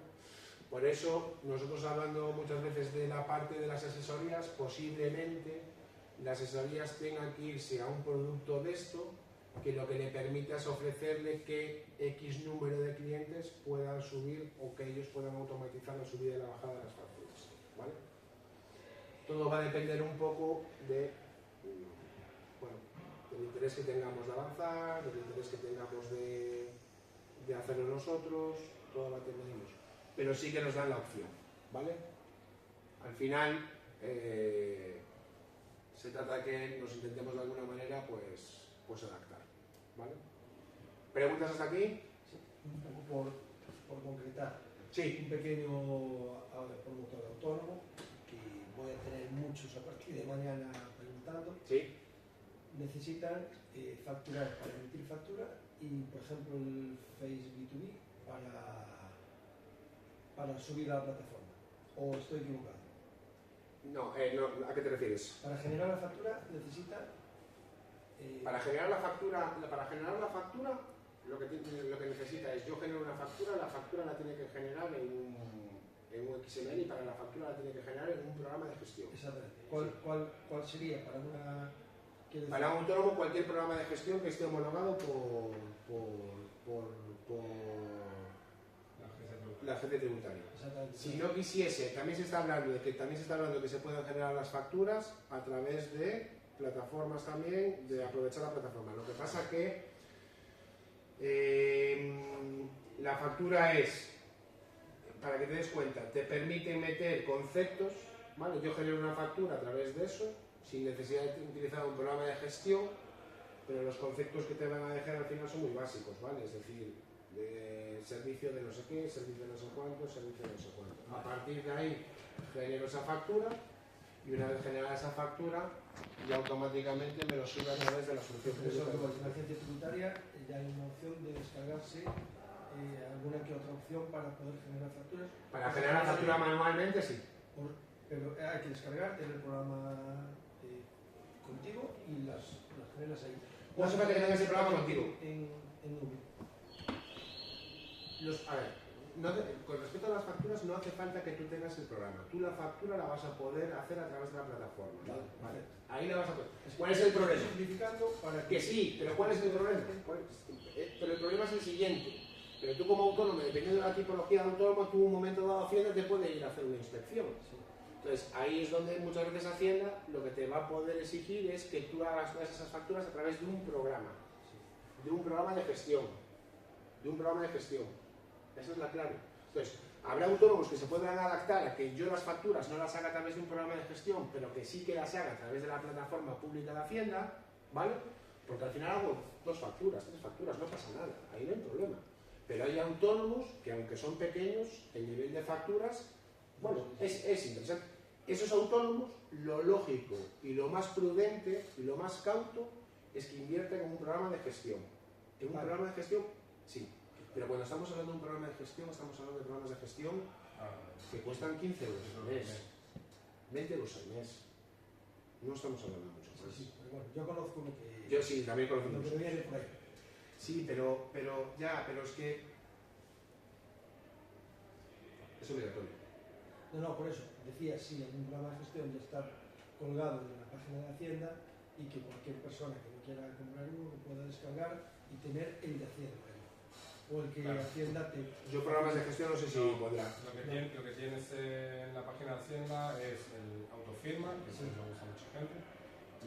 Por eso, nosotros hablando muchas veces de la parte de las asesorías, posiblemente las asesorías tengan que irse a un producto de esto que lo que le permita es ofrecerle que X número de clientes puedan subir o que ellos puedan automatizar la subida y la bajada de las facturas, ¿vale? Todo va a depender un poco de, bueno, del interés que tengamos de avanzar, del interés que tengamos de hacerlo nosotros, todo va a depender de nosotros. Pero sí que nos dan la opción, ¿vale? Al final, se trata de que nos intentemos de alguna manera pues adaptar, ¿vale? ¿Preguntas hasta aquí? Sí, un poco por concretar. Sí. Un pequeño promotor autónomo, que voy a tener muchos a partir de mañana preguntando. Sí. Necesitan facturar para emitir factura y, por ejemplo, el Face B2B para subir a la plataforma. ¿O estoy equivocado? No, ¿a qué te refieres? Para generar la factura necesita... Para generar la factura, lo que necesita es, yo genero una factura, la factura la tiene que generar en un XML y para la factura la tiene que generar en un programa de gestión. Exactamente. ¿Cuál sería para una... Para un autónomo, cualquier programa de gestión que esté homologado por la agencia tributaria. Si no quisiese, también se está hablando de que se puedan generar las facturas a través de plataformas también, de aprovechar la plataforma. Lo que pasa que la factura es, para que te des cuenta, te permite meter conceptos, ¿vale? Yo genero una factura a través de eso, sin necesidad de utilizar un programa de gestión, pero los conceptos que te van a dejar al final son muy básicos, ¿vale? Es decir, de servicio de no sé qué, servicio de no sé cuánto, servicio de no sé cuánto. A partir de ahí genero esa factura y una vez generada esa factura ya automáticamente me lo sube a través de la solución tributaria. En la agencia tributaria ya hay una opción de descargarse alguna que otra opción para poder generar facturas. Para generar la factura manualmente, sí. Pero hay que descargar, tener el programa contigo y las generas ahí. No hace falta que tengas el programa contigo. En nube. A ver, con respecto a las facturas no hace falta que tú tengas el programa. Tú la factura la vas a poder hacer a través de la plataforma. Vale. Ahí la vas a poder. ¿Cuál es el problema? Simplificando para que sí, pero ¿cuál es el problema? Pero el problema es el siguiente. Pero tú como autónomo, dependiendo de la tipología de autónomo, tú en un momento dado Hacienda te puede ir a hacer una inspección. Entonces ahí es donde muchas veces Hacienda lo que te va a poder exigir es que tú hagas todas esas facturas a través de un programa. De un programa de gestión. Esa es la clave. Entonces, habrá autónomos que se podrán adaptar a que yo las facturas no las haga a través de un programa de gestión, pero que sí que las haga a través de la plataforma pública de Hacienda, ¿vale? Porque al final hago 2 facturas, 3 facturas, no pasa nada, ahí no hay problema. Pero hay autónomos que, aunque son pequeños, el nivel de facturas, bueno, es interesante. Esos autónomos, lo lógico y lo más prudente y lo más cauto es que inviertan en un programa de gestión. En un programa de gestión, sí. Pero cuando estamos hablando de un programa de gestión, estamos hablando de programas de gestión que cuestan 15 euros al mes, 20 euros al mes. No estamos hablando de mucho más. Sí, pero bueno, yo conozco lo que... Yo sí, también conozco lo que viene por ahí. Sí, pero es que es obligatorio. No, por eso. Decía, sí, en un programa de gestión ya está colgado en la página de Hacienda y que cualquier persona que no quiera comprar uno lo pueda descargar y tener el de Hacienda. O el que Hacienda te... Yo programas de gestión no sé si podrá. Lo que tienes en la página de Hacienda es el autofirma, que sí lo usa mucha gente.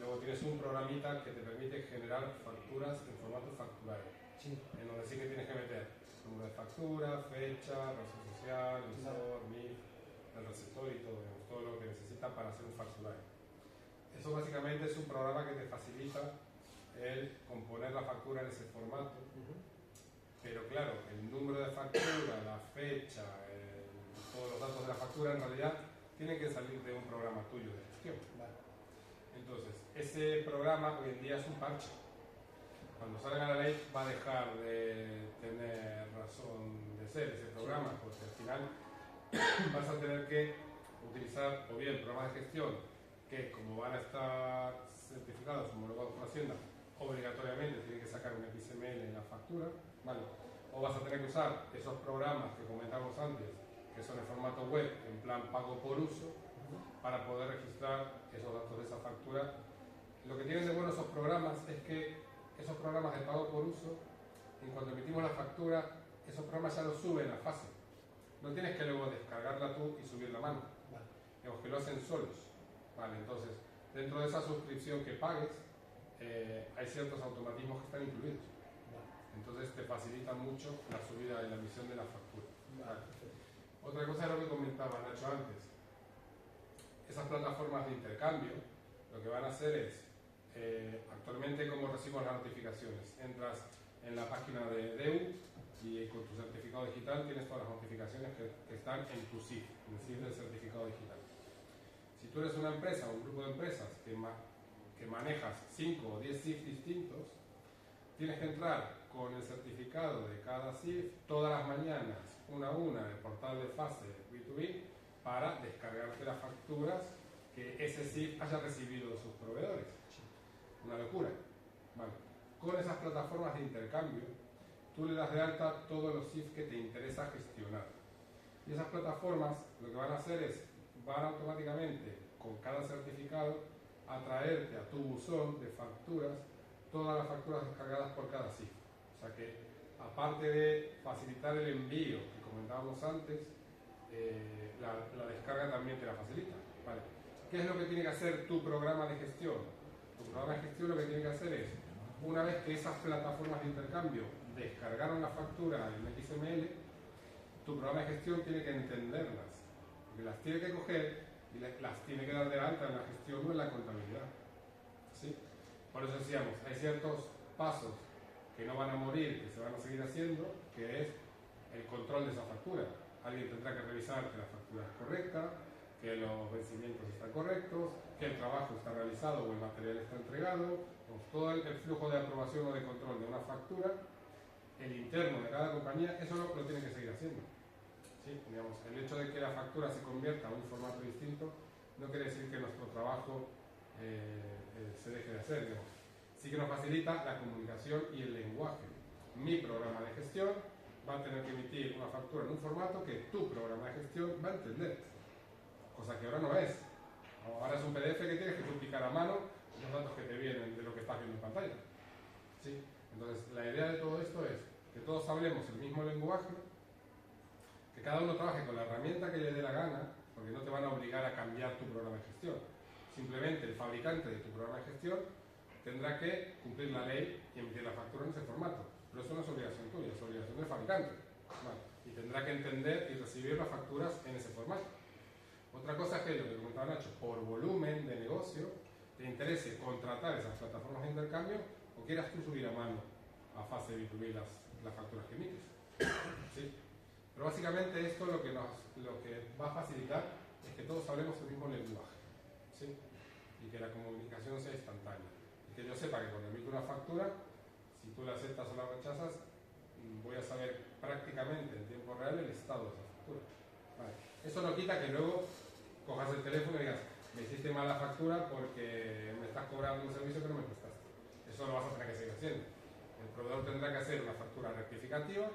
Luego tienes un programita que te permite generar facturas en formato facturario. Sí. En donde sí que tienes que meter número de factura, fecha, razón social, emisor, NIF, el receptor y todo lo que necesitas para hacer un facturario. Eso básicamente es un programa que te facilita el componer la factura en ese formato. Pero claro, el número de factura, la fecha, todos los datos de la factura en realidad tienen que salir de un programa tuyo de gestión. Vale. Entonces, ese programa hoy en día es un parche. Cuando salga la ley va a dejar de tener razón de ser ese programa, porque al final vas a tener que utilizar o bien programas de gestión que, como van a estar certificados, homologados por Hacienda, obligatoriamente tienen que sacar un XML en la factura, ¿vale? O vas a tener que usar esos programas que comentamos antes, que son en formato web, en plan pago por uso, para poder registrar esos datos de esa factura lo que tienen de bueno esos programas es que esos programas de pago por uso, en cuanto emitimos la factura, esos programas ya los suben a fase. No tienes que luego descargarla tú y subir la mano. Vale. Digamos que lo hacen solos. Vale, entonces, dentro de esa suscripción que pagues, hay ciertos automatismos que están incluidos. Vale. Entonces te facilita mucho la subida y la emisión de la factura. Vale, perfecto. Otra cosa es lo que comentaba Nacho antes. Esas plataformas de intercambio lo que van a hacer es, actualmente como recibimos las notificaciones, entras en la página de DEU y con tu certificado digital tienes todas las notificaciones que están en tu SIF, en el SIF del certificado digital. Si tú eres una empresa o un grupo de empresas que manejas 5 o 10 SIF distintos, tienes que entrar con el certificado de cada SIF todas las mañanas, una a una, en el portal de fase B2B para descargarte las facturas que ese SIF haya recibido de sus proveedores. Una locura. Vale. Con esas plataformas de intercambio, tú le das de alta todos los SIF que te interesa gestionar. Y esas plataformas lo que van a hacer es, van automáticamente con cada certificado a traerte a tu buzón de facturas todas las facturas descargadas por cada SIF. O sea que, aparte de facilitar el envío que comentábamos antes, la descarga también te la facilita. ¿Vale? ¿Qué es lo que tiene que hacer tu programa de gestión? Tu programa de gestión lo que tiene que hacer es, una vez que esas plataformas de intercambio descargaron la factura en XML, tu programa de gestión tiene que entenderlas, porque las tiene que coger y las tiene que dar de alta en la gestión o en la contabilidad. ¿Sí? Por eso decíamos, hay ciertos pasos que no van a morir, que se van a seguir haciendo, que es el control de esa factura. Alguien tendrá que revisar que la factura es correcta, que los vencimientos están correctos, que el trabajo está realizado o el material está entregado. Pues todo el flujo de aprobación o de control de una factura, el interno de cada compañía, eso lo tiene que seguir haciendo. ¿Sí? Digamos, el hecho de que la factura se convierta a un formato distinto no quiere decir que nuestro trabajo se deje de hacer. Digamos. Sí que nos facilita la comunicación y el lenguaje. Mi programa de gestión va a tener que emitir una factura en un formato que tu programa de gestión va a entender, cosa que ahora no es. Ahora es un PDF que tienes que tú picar a mano los datos que te vienen de lo que estás viendo en pantalla. ¿Sí? Entonces, la idea de todo esto es que todos hablemos el mismo lenguaje, que cada uno trabaje con la herramienta que le dé la gana, porque no te van a obligar a cambiar tu programa de gestión. Simplemente el fabricante de tu programa de gestión tendrá que cumplir la ley y emitir la factura en ese formato. Pero eso no es obligación tuya, es obligación del fabricante. Vale. Y tendrá que entender y recibir las facturas en ese formato. Otra cosa es que, lo que comentaba Nacho, por volumen de negocio, te interese contratar esas plataformas de intercambio o quieras tú subir a mano a fase B2B las facturas que emites. ¿Sí? Pero básicamente esto lo que va a facilitar es que todos hablemos el mismo lenguaje. ¿Sí? Y que la comunicación sea instantánea. Y que yo sepa que cuando emito una factura, si tú la aceptas o la rechazas, voy a saber prácticamente en tiempo real el estado de esa factura. Vale. Eso no quita que luego cojas el teléfono y digas, me hiciste mal la factura porque me estás cobrando un servicio que no me prestaste. Eso lo vas a tener que seguir haciendo. El proveedor tendrá que hacer una factura rectificativa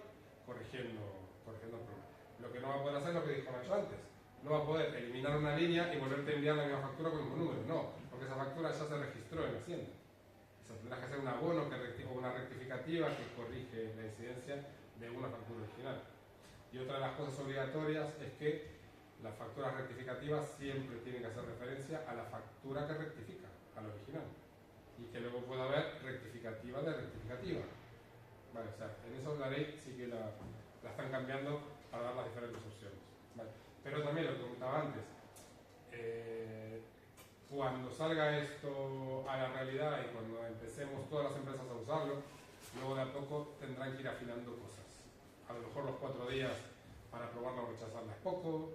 corrigiendo el problema. Lo que no va a poder hacer es lo que dijo Nacho antes. No va a poder eliminar una línea y volverte a enviar la misma factura con el mismo número. No, porque esa factura ya se registró en Hacienda. O sea, tendrás que hacer un abono o una rectificativa que corrige la incidencia de una factura original. Y otra de las cosas obligatorias es que las facturas rectificativas siempre tienen que hacer referencia a la factura que rectifica, a la original. Y que luego pueda haber rectificativa de rectificativa. Vale, o sea, en eso la ley sí que la están cambiando para dar las diferentes opciones. Vale. Pero también lo que comentaba antes, cuando salga esto a la realidad y cuando empecemos todas las empresas a usarlo, luego de a poco tendrán que ir afinando cosas. A lo mejor los 4 días para probarla o rechazarla es poco,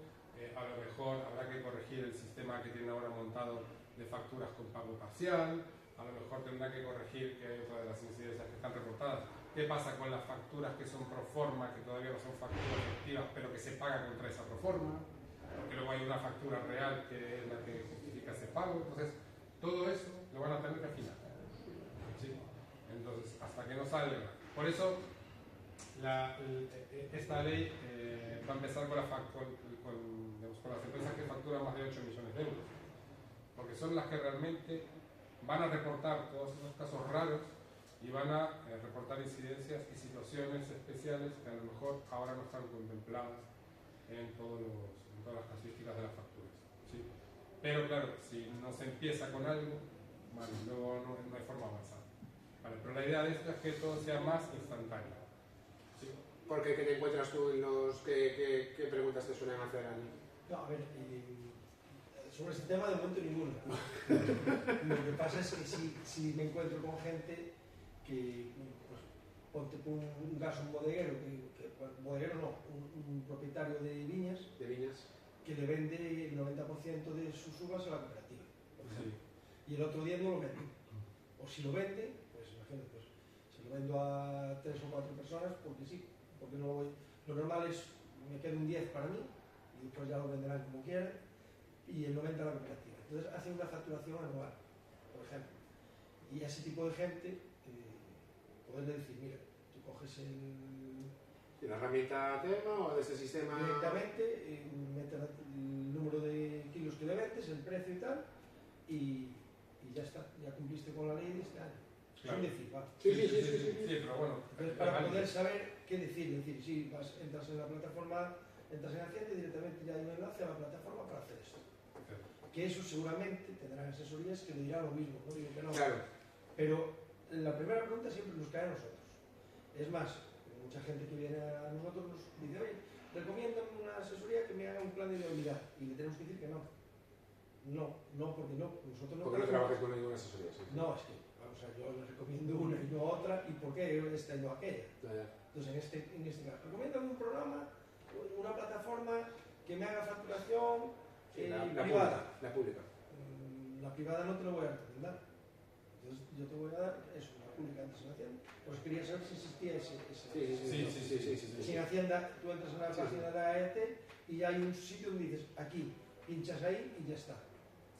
a lo mejor habrá que corregir el sistema que tienen ahora montado de facturas con pago parcial, a lo mejor tendrá que corregir, que hay otra de las incidencias que están reportadas, qué pasa con las facturas que son pro forma, que todavía no son facturas efectivas, pero que se paga contra esa pro forma, porque luego hay una factura real que es la que justifica ese pago. Entonces, todo eso lo van a tener que afinar. ¿Sí? Entonces, hasta que no salga. Por eso, esta ley va a empezar con las empresas que facturan más de 8 millones de euros, porque son las que realmente van a reportar todos esos casos raros y van a reportar incidencias y situaciones especiales que a lo mejor ahora no están contempladas en todas las casuísticas de las facturas, ¿sí? Pero claro, si no se empieza con algo, vale, luego no hay forma de avanzar. Vale, pero la idea de esto es que todo sea más instantáneo, ¿sí? Porque ¿qué te encuentras tú en los... ¿Qué preguntas te suelen hacer a mí? No, a ver, sobre este tema de momento ninguna. Lo que pasa es que si me encuentro con gente que, pues, ponte por un caso, un bodeguero, bodeguero no, un propietario de viñas, que le vende el 90% de sus uvas a la cooperativa, por ejemplo, y el otro día no lo vende. O si lo vende, pues imagínate, pues, se lo vendo a 3 o 4 personas porque sí, porque no lo voy. Lo normal es, me quedo un 10 para mí, y después ya lo venderán como quieran, y el 90 a la cooperativa. Entonces hacen una facturación anual, por ejemplo. Y a ese tipo de gente, poderle decir, mira, tú coges ¿Y la herramienta tema o de este sistema? directamente, metes el número de kilos que le vendes, el precio y tal, y ya está, ya cumpliste con la ley de este año. Claro. Sin decir, va. Sí, pero bueno. Entonces, para poder saber qué decir, si entras en la plataforma, entras en Hacienda y directamente ya hay un enlace a la plataforma para hacer esto. Que eso seguramente tendrán asesorías que le dirán lo mismo, no digo que no. Claro. Pero la primera pregunta siempre nos cae a nosotros. Es más, mucha gente que viene a nosotros nos dice, oye, recomiéndame una asesoría que me haga un plan de viabilidad. Y le tenemos que decir que no. No, porque no. Nosotros no. Porque no trabajes con ninguna asesoría. Sí. No, es que, vamos a ver, yo les recomiendo una y no otra, ¿y por qué esta y no aquella? Ya. Entonces, en este caso, recomiéndame un programa, una plataforma que me haga facturación privada. La pública. La privada no te lo voy a recomendar. Entonces, yo te voy a dar eso, la pública antes en Hacienda. Pues quería saber si existía ese. Sí. Si en Hacienda tú entras en la página de la AET y hay un sitio donde dices, aquí, pinchas ahí y ya está.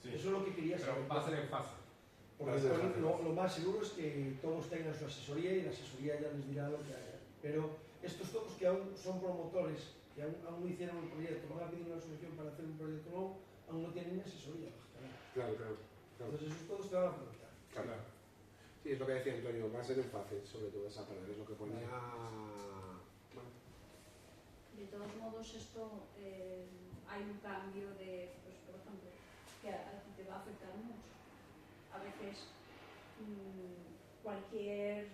Sí. Eso es lo que quería saber. Pero va a ser en fase. Porque lo más seguro es que todos tengan su asesoría y la asesoría ya les dirá lo que haya. Pero estos todos que aún son promotores, que aún no hicieron un proyecto, van a pedir una solución para hacer un proyecto nuevo, aún no tienen ni asesoría, lógicamente. Claro. Entonces esos todos te van a preguntar. Claro. Sí, es lo que decía Antonio, va a ser en fase, sobre todo esa palabra, es lo que ponía... Bueno. De todos modos, esto hay un cambio de, pues, por ejemplo, que a ti te va a afectar mucho. A veces cualquier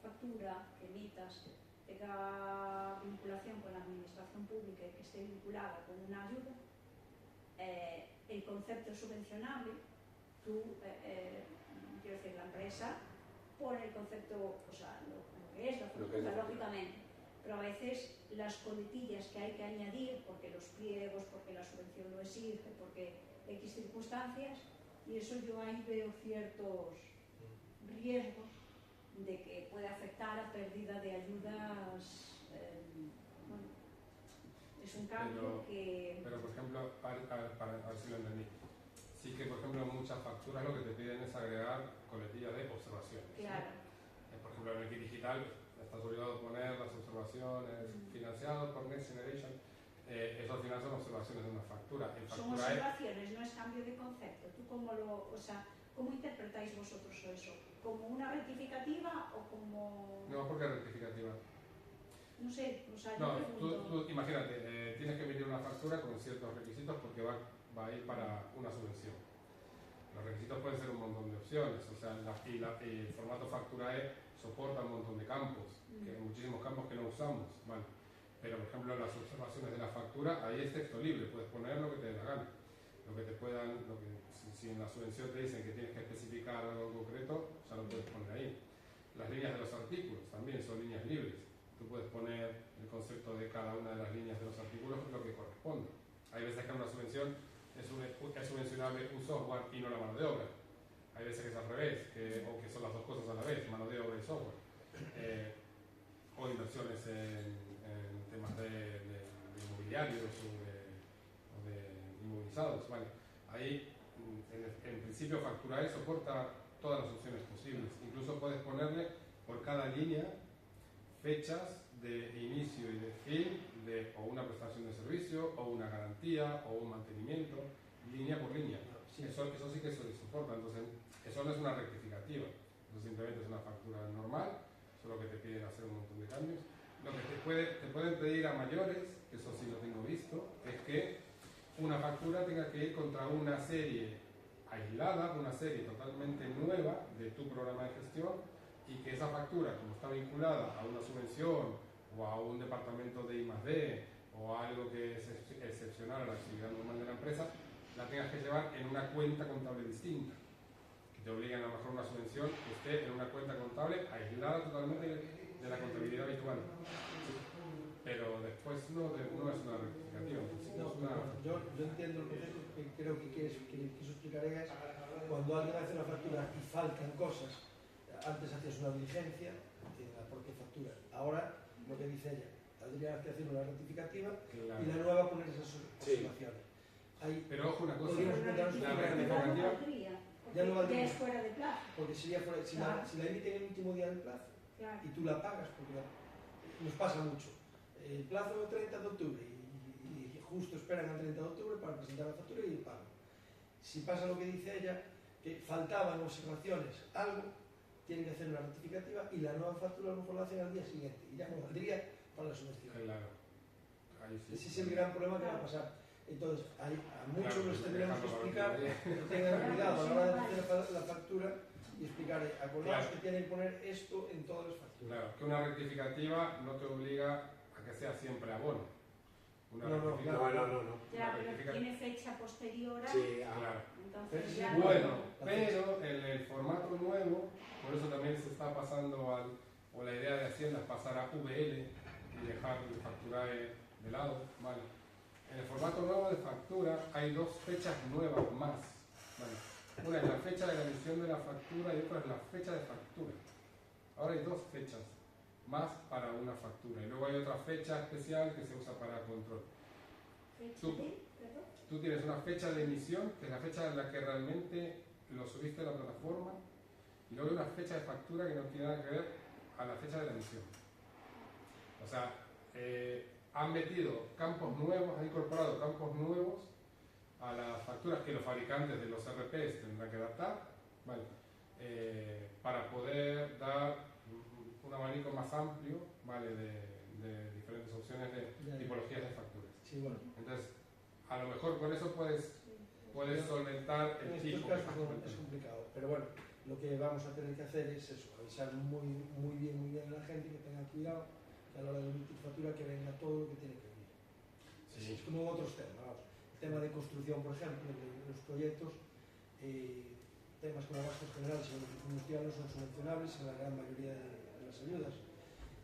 factura que emitas tenga vinculación con la administración pública y que esté vinculada con una ayuda, el concepto subvencionable, tú, quiero decir, la empresa pone el concepto, o sea, lo que es la factura, lógicamente, pero a veces las coletillas que hay que añadir, porque los pliegos, porque la subvención lo exige, porque X circunstancias, y eso yo ahí veo ciertos riesgos de que puede afectar a pérdida de ayudas. Bueno, es un cambio que... Pero, por ejemplo, para ver si lo entendí, sí que, por ejemplo, en muchas facturas lo que te piden es agregar coletillas de observaciones. Claro. ¿Sí? Por ejemplo, en el kit digital estás obligado a poner las observaciones financiadas por Next Generation. Eso al final son observaciones de una factura. Son observaciones, no es cambio de concepto. ¿Tú cómo interpretáis vosotros eso? ¿Como una rectificativa o como...? No, ¿por qué rectificativa? No sé, o sea, no, yo pregunto... tú imagínate, tienes que emitir una factura con ciertos requisitos porque va a ir para una subvención. Los requisitos pueden ser un montón de opciones, o sea, el formato factura E soporta un montón de campos, que hay muchísimos campos que no usamos, ¿vale? Pero, por ejemplo, las observaciones de la factura, ahí es texto libre, puedes poner lo que te dé la gana. Lo que te puedan, si en la subvención te dicen que tienes que especificar algo concreto, ya lo puedes poner ahí. Las líneas de los artículos también son líneas libres. Tú puedes poner el concepto de cada una de las líneas de los artículos lo que corresponde. Hay veces que en una subvención es subvencionable un software y no la mano de obra. Hay veces que es al revés, o que son las dos cosas a la vez, mano de obra y software. O inversiones en temas de inmobiliarios o de inmovilizados. Vale. Ahí, en principio, Factura E soporta todas las opciones posibles. Incluso puedes ponerle por cada línea fechas de inicio y de fin de o una prestación de servicio, o una garantía, o un mantenimiento, línea por línea. Eso sí que se soporta. Entonces, eso eso no es una rectificativa, eso simplemente es una factura normal, solo que te piden hacer un montón de cambios. Lo que te pueden pedir a mayores, que eso sí lo tengo visto, es que una factura tenga que ir contra una serie aislada, una serie totalmente nueva de tu programa de gestión, y que esa factura, como está vinculada a una subvención o a un departamento de I+D o a algo que es excepcional a la actividad normal de la empresa, la tengas que llevar en una cuenta contable distinta, que te obligan a lo mejor una subvención que esté en una cuenta contable aislada totalmente de la contabilidad habitual. Pero después no es una rectificativa. No, yo entiendo el concepto que creo que quiso explicar es cuando alguien hace una factura y faltan cosas. Antes hacías una diligencia en la propia factura. Ahora, lo que dice ella, tendría que hacer una rectificativa y la nueva poner esas observaciones. Pero ojo una cosa, la rectificativa ya no valdría, es fuera de plazo. porque sería fuera, si la emiten el último día del plazo y tú la pagas, porque nos pasa mucho. El plazo es 30 de octubre y justo esperan al 30 de octubre para presentar la factura y el pago. Si pasa lo que dice ella, que faltaban observaciones, algo, tienen que hacer una rectificativa y la nueva factura a lo mejor la hacen al día siguiente y ya no valdría para la subvención. Claro. Ahí sí. Ese es el gran problema que va a pasar. Entonces, a muchos les tendríamos que explicar que tengan cuidado a la hora de hacer la factura y explicar, acordaos que tienen que poner esto en todas las facturas. Claro, que una rectificativa no te obliga a que sea siempre abono. No. Ya, pero tiene fecha posterior a... Sí, claro. Entonces, ya Bueno, pero en el formato nuevo, por eso también se está pasando o la idea de Hacienda es pasar a VL y dejar de facturar de lado, ¿vale? En el formato nuevo de factura hay dos fechas nuevas más, ¿vale? Una es la fecha de la emisión de la factura y otra es la fecha de factura. Ahora hay dos fechas más para una factura y luego hay otra fecha especial que se usa para control. Tú tienes una fecha de emisión, que es la fecha en la que realmente lo subiste a la plataforma, y luego hay una fecha de factura que no tiene nada que ver a la fecha de la emisión. O sea, han metido campos nuevos, han incorporado campos nuevos a las facturas que los fabricantes de los RPs tendrán que adaptar, ¿vale? Para poder dar un abanico más amplio, ¿vale? de diferentes opciones de tipologías de facturas. Sí, bueno. Entonces, a lo mejor con eso puedes solventar el tipo. En estos casos es complicado, pero bueno, lo que vamos a tener que hacer es eso, avisar muy bien a la gente que tenga cuidado, que a la hora de emitir factura que venga todo lo que tiene que venir. Sí. Es como en otros temas, vamos. El tema de construcción, por ejemplo, de los proyectos, temas como gastos generales y industriales son subvencionables en la gran mayoría de las ayudas.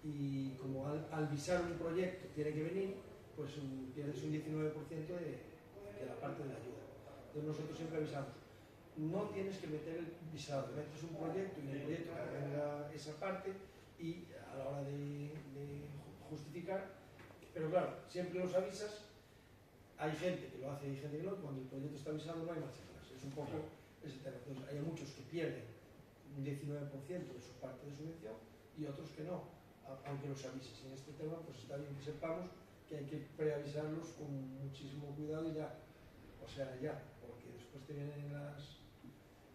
Y como al visar un proyecto tiene que venir, pues pierdes un 19% de la parte de la ayuda. Entonces nosotros siempre avisamos, no tienes que meter el visado, metes un proyecto y en el proyecto que venga esa parte y a la hora de justificar, pero claro, siempre los avisas, hay gente que lo hace y gente que no, cuando el proyecto está avisado no hay marcha atrás, es un poco ese tema. Entonces hay muchos que pierden un 19% de su parte de subvención y otros que no, aunque los avises. Y en este tema pues está bien que sepamos que hay que preavisarlos con muchísimo cuidado y ya, o sea, ya, porque después te vienen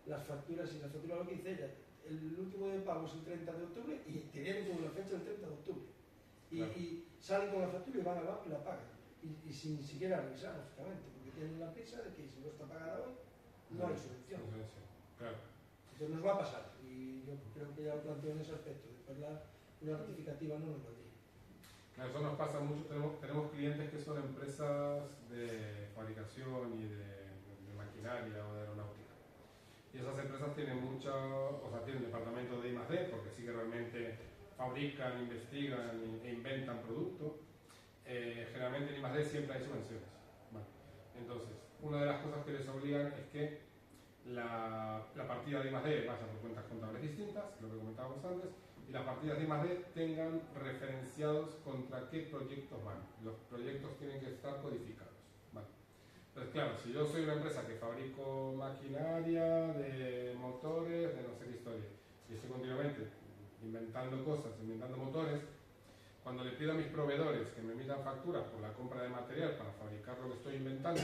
las facturas y la factura lo que dice ella, el último de pago es el 30 de octubre y te vienen con la fecha del 30 de octubre y salen con la factura y van al banco y la pagan y sin siquiera revisar, lógicamente, porque tienen la prisa de que si no está pagada hoy no hay subvención. Claro. Entonces nos va a pasar y yo creo que ya lo planteo en ese aspecto, después una rectificativa no nos valdría. Claro, eso nos pasa mucho, tenemos clientes que son empresas de fabricación y de maquinaria o de aeronáutica. Y esas empresas tienen tienen departamento de I+D, porque sí que realmente fabrican, investigan e inventan productos. Generalmente en I+D siempre hay subvenciones. Vale. Entonces, una de las cosas que les obligan es que la partida de I+D vaya por cuentas contables distintas, lo que comentábamos antes, y las partidas de I+D tengan referenciados contra qué proyectos van. Los proyectos tienen que estar codificados. ¿Vale? Entonces, claro, si yo soy una empresa que fabrico maquinaria, de motores, de no sé qué historia, y estoy continuamente inventando cosas, inventando motores, cuando le pido a mis proveedores que me emitan facturas por la compra de material para fabricar lo que estoy inventando,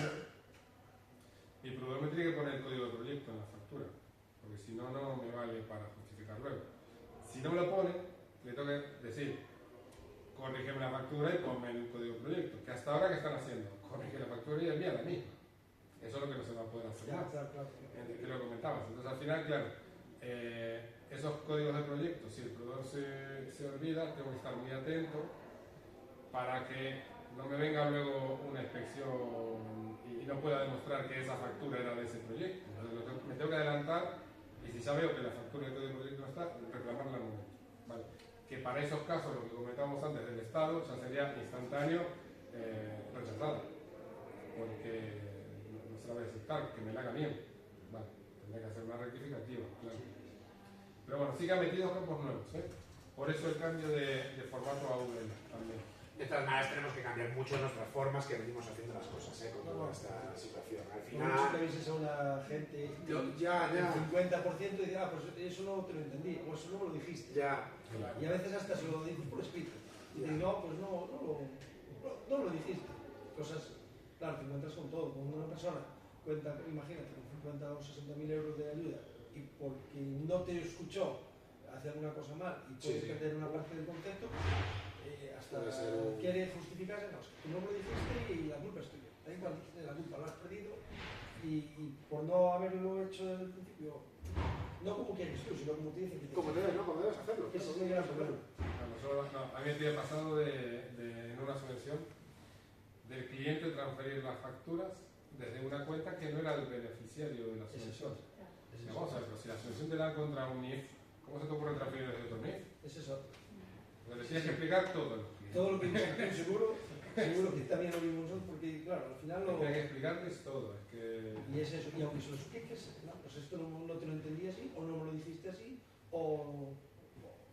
mi proveedor me tiene que poner el código de proyecto en la factura, porque si no, no me vale para justificar luego. Si no me lo pone, le tengo que decir, corrígeme la factura y ponme en el código proyecto. Que hasta ahora, ¿qué están haciendo? Corrige la factura y envía la misma. Eso es lo que no se va a poder hacer más. Claro. Que lo comentabas. Entonces, al final, claro, esos códigos de proyecto, si el proveedor se olvida, tengo que estar muy atento para que no me venga luego una inspección y no pueda demostrar que esa factura era de ese proyecto. Entonces, me tengo que adelantar y si ya veo que la factura del código de proyecto no está, reclamarla al momento. ¿Vale? Que para esos casos, lo que comentábamos antes del Estado, ya sería instantáneo rechazada. Porque no se la voy a aceptar, que me la haga bien. Vale, tendría que hacer una rectificativa, claro. Pero bueno, sí que ha metido campos nuevos, ¿eh? Por eso el cambio de formato a VL también. De todas maneras, tenemos que cambiar mucho nuestras formas que venimos haciendo las cosas, con toda esta situación. Al Por mucho que final. avises a una gente, Ya. el 50% dice, pues eso no te lo entendí, o eso no me lo dijiste. Ya. Claro. Y a veces hasta se lo dices por escrito. Y te digo, no, pues no lo dijiste. Cosas, claro, te encuentras con todo. Cuando una persona cuenta, imagínate, con 50 o 60.000 euros de ayuda y porque no te escuchó hacer alguna cosa mal y puedes perder una parte del concepto, hasta quiere justificarse, no, es que tú no me lo dijiste y la culpa es tuya. Da igual, la culpa la has perdido y por no haberlo hecho desde el principio, no como quieres tú, sino como te dicen que Como debes, ¿no? Como debes hacerlo. ese es el gran problema. A mí me ha pasado en una subvención del cliente transferir las facturas desde una cuenta que no era el beneficiario de la subvención. Vamos a ver, pero si la subvención te da contra un NIF, ¿cómo se te ocurre transferir desde otro NIF? Es eso. Entonces tienes que explicar todo. Todo lo que dices, seguro que también lo vimos nosotros, porque claro, al final lo... Tienes que explicarles todo. Es que... Y es eso, y aunque se lo expliques, no, pues esto no te lo entendí así, o no me lo dijiste así, o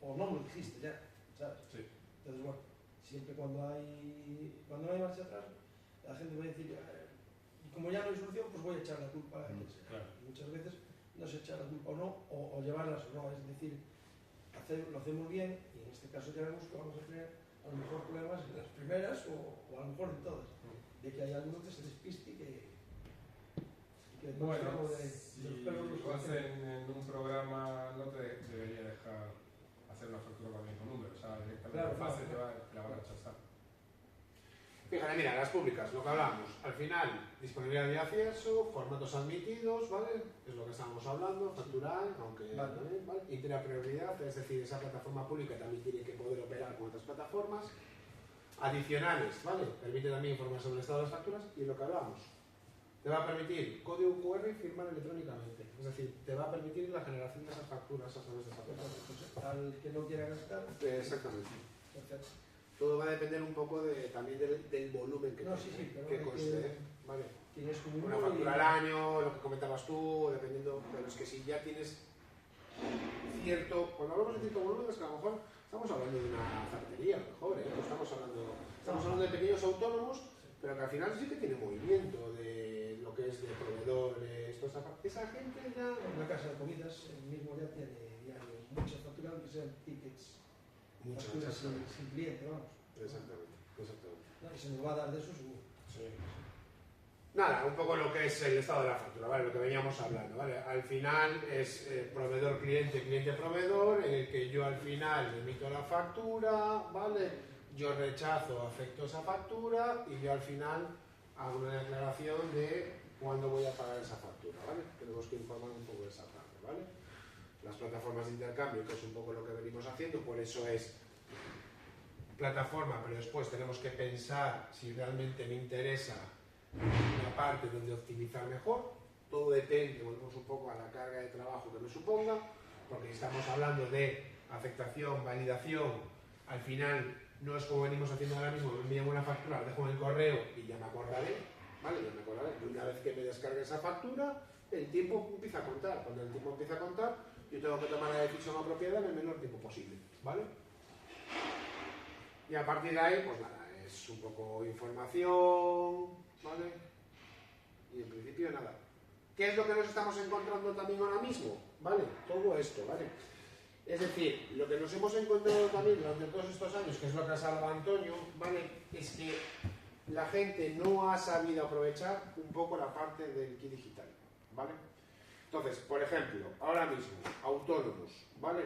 no me lo dijiste ya, ¿sabes? Sí. Entonces, bueno, siempre cuando no hay marcha atrás, la gente va a decir, como ya no hay solución, pues voy a echar la culpa a quien sea. Claro. Y muchas veces no se echa la culpa o no, o llevarlas o no, es decir, lo hacemos bien, y en este caso ya vemos que vamos a tener a lo mejor problemas en las primeras o a lo mejor en todas, de que hay algunos que se despiste y que Bueno, de si los pelos los lo hacen en un programa, no te debería dejar hacer una factura con el mismo número, o sea, directamente Claro, en fase claro. te la van a rechazar. Fíjate, mira, las públicas, lo que hablamos. Al final, disponibilidad de acceso, formatos admitidos, ¿vale? Es lo que estábamos hablando, facturar, aunque Vale. también, ¿vale? Interoperabilidad, es decir, esa plataforma pública también tiene que poder operar con otras plataformas. Adicionales, ¿vale? Permite también informar sobre el estado de las facturas y lo que hablamos. Te va a permitir código QR y firmar electrónicamente. Es decir, te va a permitir la generación de esas facturas a través de esa plataforma. Pues, al que no quiera gastar, Exactamente. perfecto. Todo va a depender un poco también del volumen que No, sí, pero que hay conste, ¿vale? Tienes como Una factura al año, lo que comentabas tú, dependiendo, pero es que si ya tienes cierto, cuando hablamos de cierto volumen, es que a lo mejor estamos hablando de una ferretería, a lo mejor, no estamos hablando de pequeños autónomos, pero que al final sí que tiene movimiento de lo que es de proveedores, toda esa gente ya... Una casa de comidas, el mismo ya tiene diario muchas facturas, que sean tickets, facturas sin cliente, vamos. Exactamente. No, y se nos va a dar de eso seguro. Sí. Nada, un poco lo que es el estado de la factura, ¿vale? Lo que veníamos hablando, ¿vale? Al final es proveedor-cliente, cliente-proveedor, en el que yo al final emito la factura, ¿vale? Yo rechazo, acepto esa factura y yo al final hago una declaración de cuándo voy a pagar esa factura, ¿vale? Tenemos que informar un poco de esa parte, ¿vale? Las plataformas de intercambio, que es un poco lo que venimos haciendo, por eso es plataforma, pero después tenemos que pensar si realmente me interesa una parte donde optimizar mejor. Todo depende, volvemos un poco a la carga de trabajo que me suponga, porque si estamos hablando de aceptación, validación, al final no es como venimos haciendo ahora mismo, me envían una factura, la dejo en el correo y ya me acordaré, ¿vale? Ya me acordaré. Y una vez que me descargue esa factura, el tiempo empieza a contar. Cuando el tiempo empieza a contar, yo tengo que tomar la decisión apropiada en el menor tiempo posible, ¿vale? Y a partir de ahí, pues nada, es un poco información, ¿vale? Y en principio nada. ¿Qué es lo que nos estamos encontrando también ahora mismo? ¿Vale? Todo esto, ¿vale? Es decir, lo que nos hemos encontrado también durante todos estos años, que es lo que ha hablado Antonio, ¿vale? Es que la gente no ha sabido aprovechar un poco la parte del kit digital, ¿vale? Entonces, por ejemplo, ahora mismo, autónomos, ¿vale?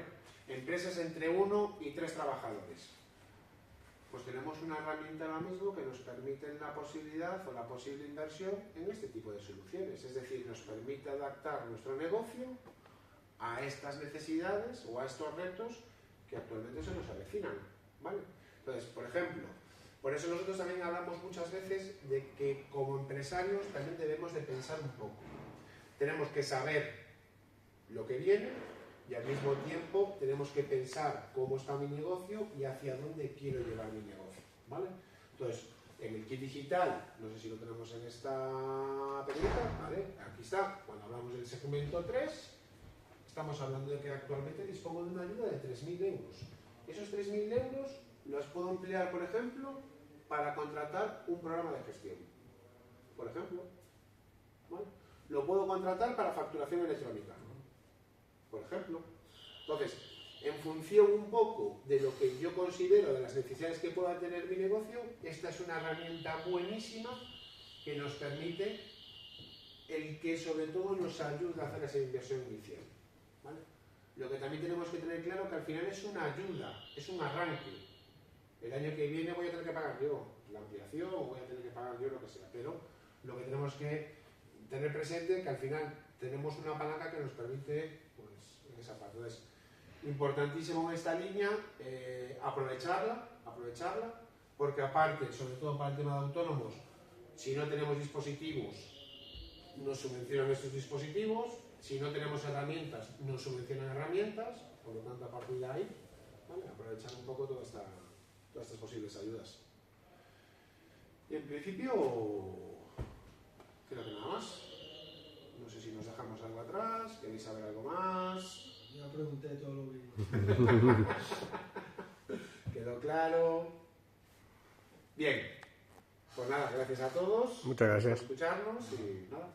Empresas entre 1 y 3 trabajadores. Pues tenemos una herramienta ahora mismo que nos permite la posibilidad o la posible inversión en este tipo de soluciones. Es decir, nos permite adaptar nuestro negocio a estas necesidades o a estos retos que actualmente se nos avecinan, ¿vale? Entonces, por ejemplo, por eso nosotros también hablamos muchas veces de que como empresarios también debemos de pensar un poco. Tenemos que saber lo que viene y al mismo tiempo tenemos que pensar cómo está mi negocio y hacia dónde quiero llevar mi negocio, ¿vale? Entonces, en el kit digital, no sé si lo tenemos en esta película, ¿vale? Aquí está, cuando hablamos del segmento 3, estamos hablando de que actualmente dispongo de una ayuda de 3.000 euros. Esos 3.000 euros los puedo emplear, por ejemplo, para contratar un programa de gestión, por ejemplo, ¿vale? Lo puedo contratar para facturación electrónica, por ejemplo. Entonces, en función un poco de lo que yo considero, de las necesidades que pueda tener mi negocio, esta es una herramienta buenísima que nos permite el que sobre todo nos ayuda a hacer esa inversión inicial, ¿vale? Lo que también tenemos que tener claro que al final es una ayuda, es un arranque. El año que viene voy a tener que pagar yo la ampliación o voy a tener que pagar yo lo que sea, pero lo que tenemos que tener presente es que al final tenemos una palanca que nos permite, pues, en esa parte. Entonces, importantísimo en esta línea, aprovecharla, porque aparte, sobre todo para el tema de autónomos, si no tenemos dispositivos, nos subvencionan estos dispositivos, si no tenemos herramientas, nos subvencionan herramientas, por lo tanto, a partir de ahí, ¿vale? Aprovechar un poco todas estas posibles ayudas. Y en principio, creo que nada más. No sé si nos dejamos algo atrás, queréis saber algo más. Ya pregunté todo lo que... Quedó claro. Bien, pues nada, gracias a todos. Muchas gracias. Por escucharnos y nada.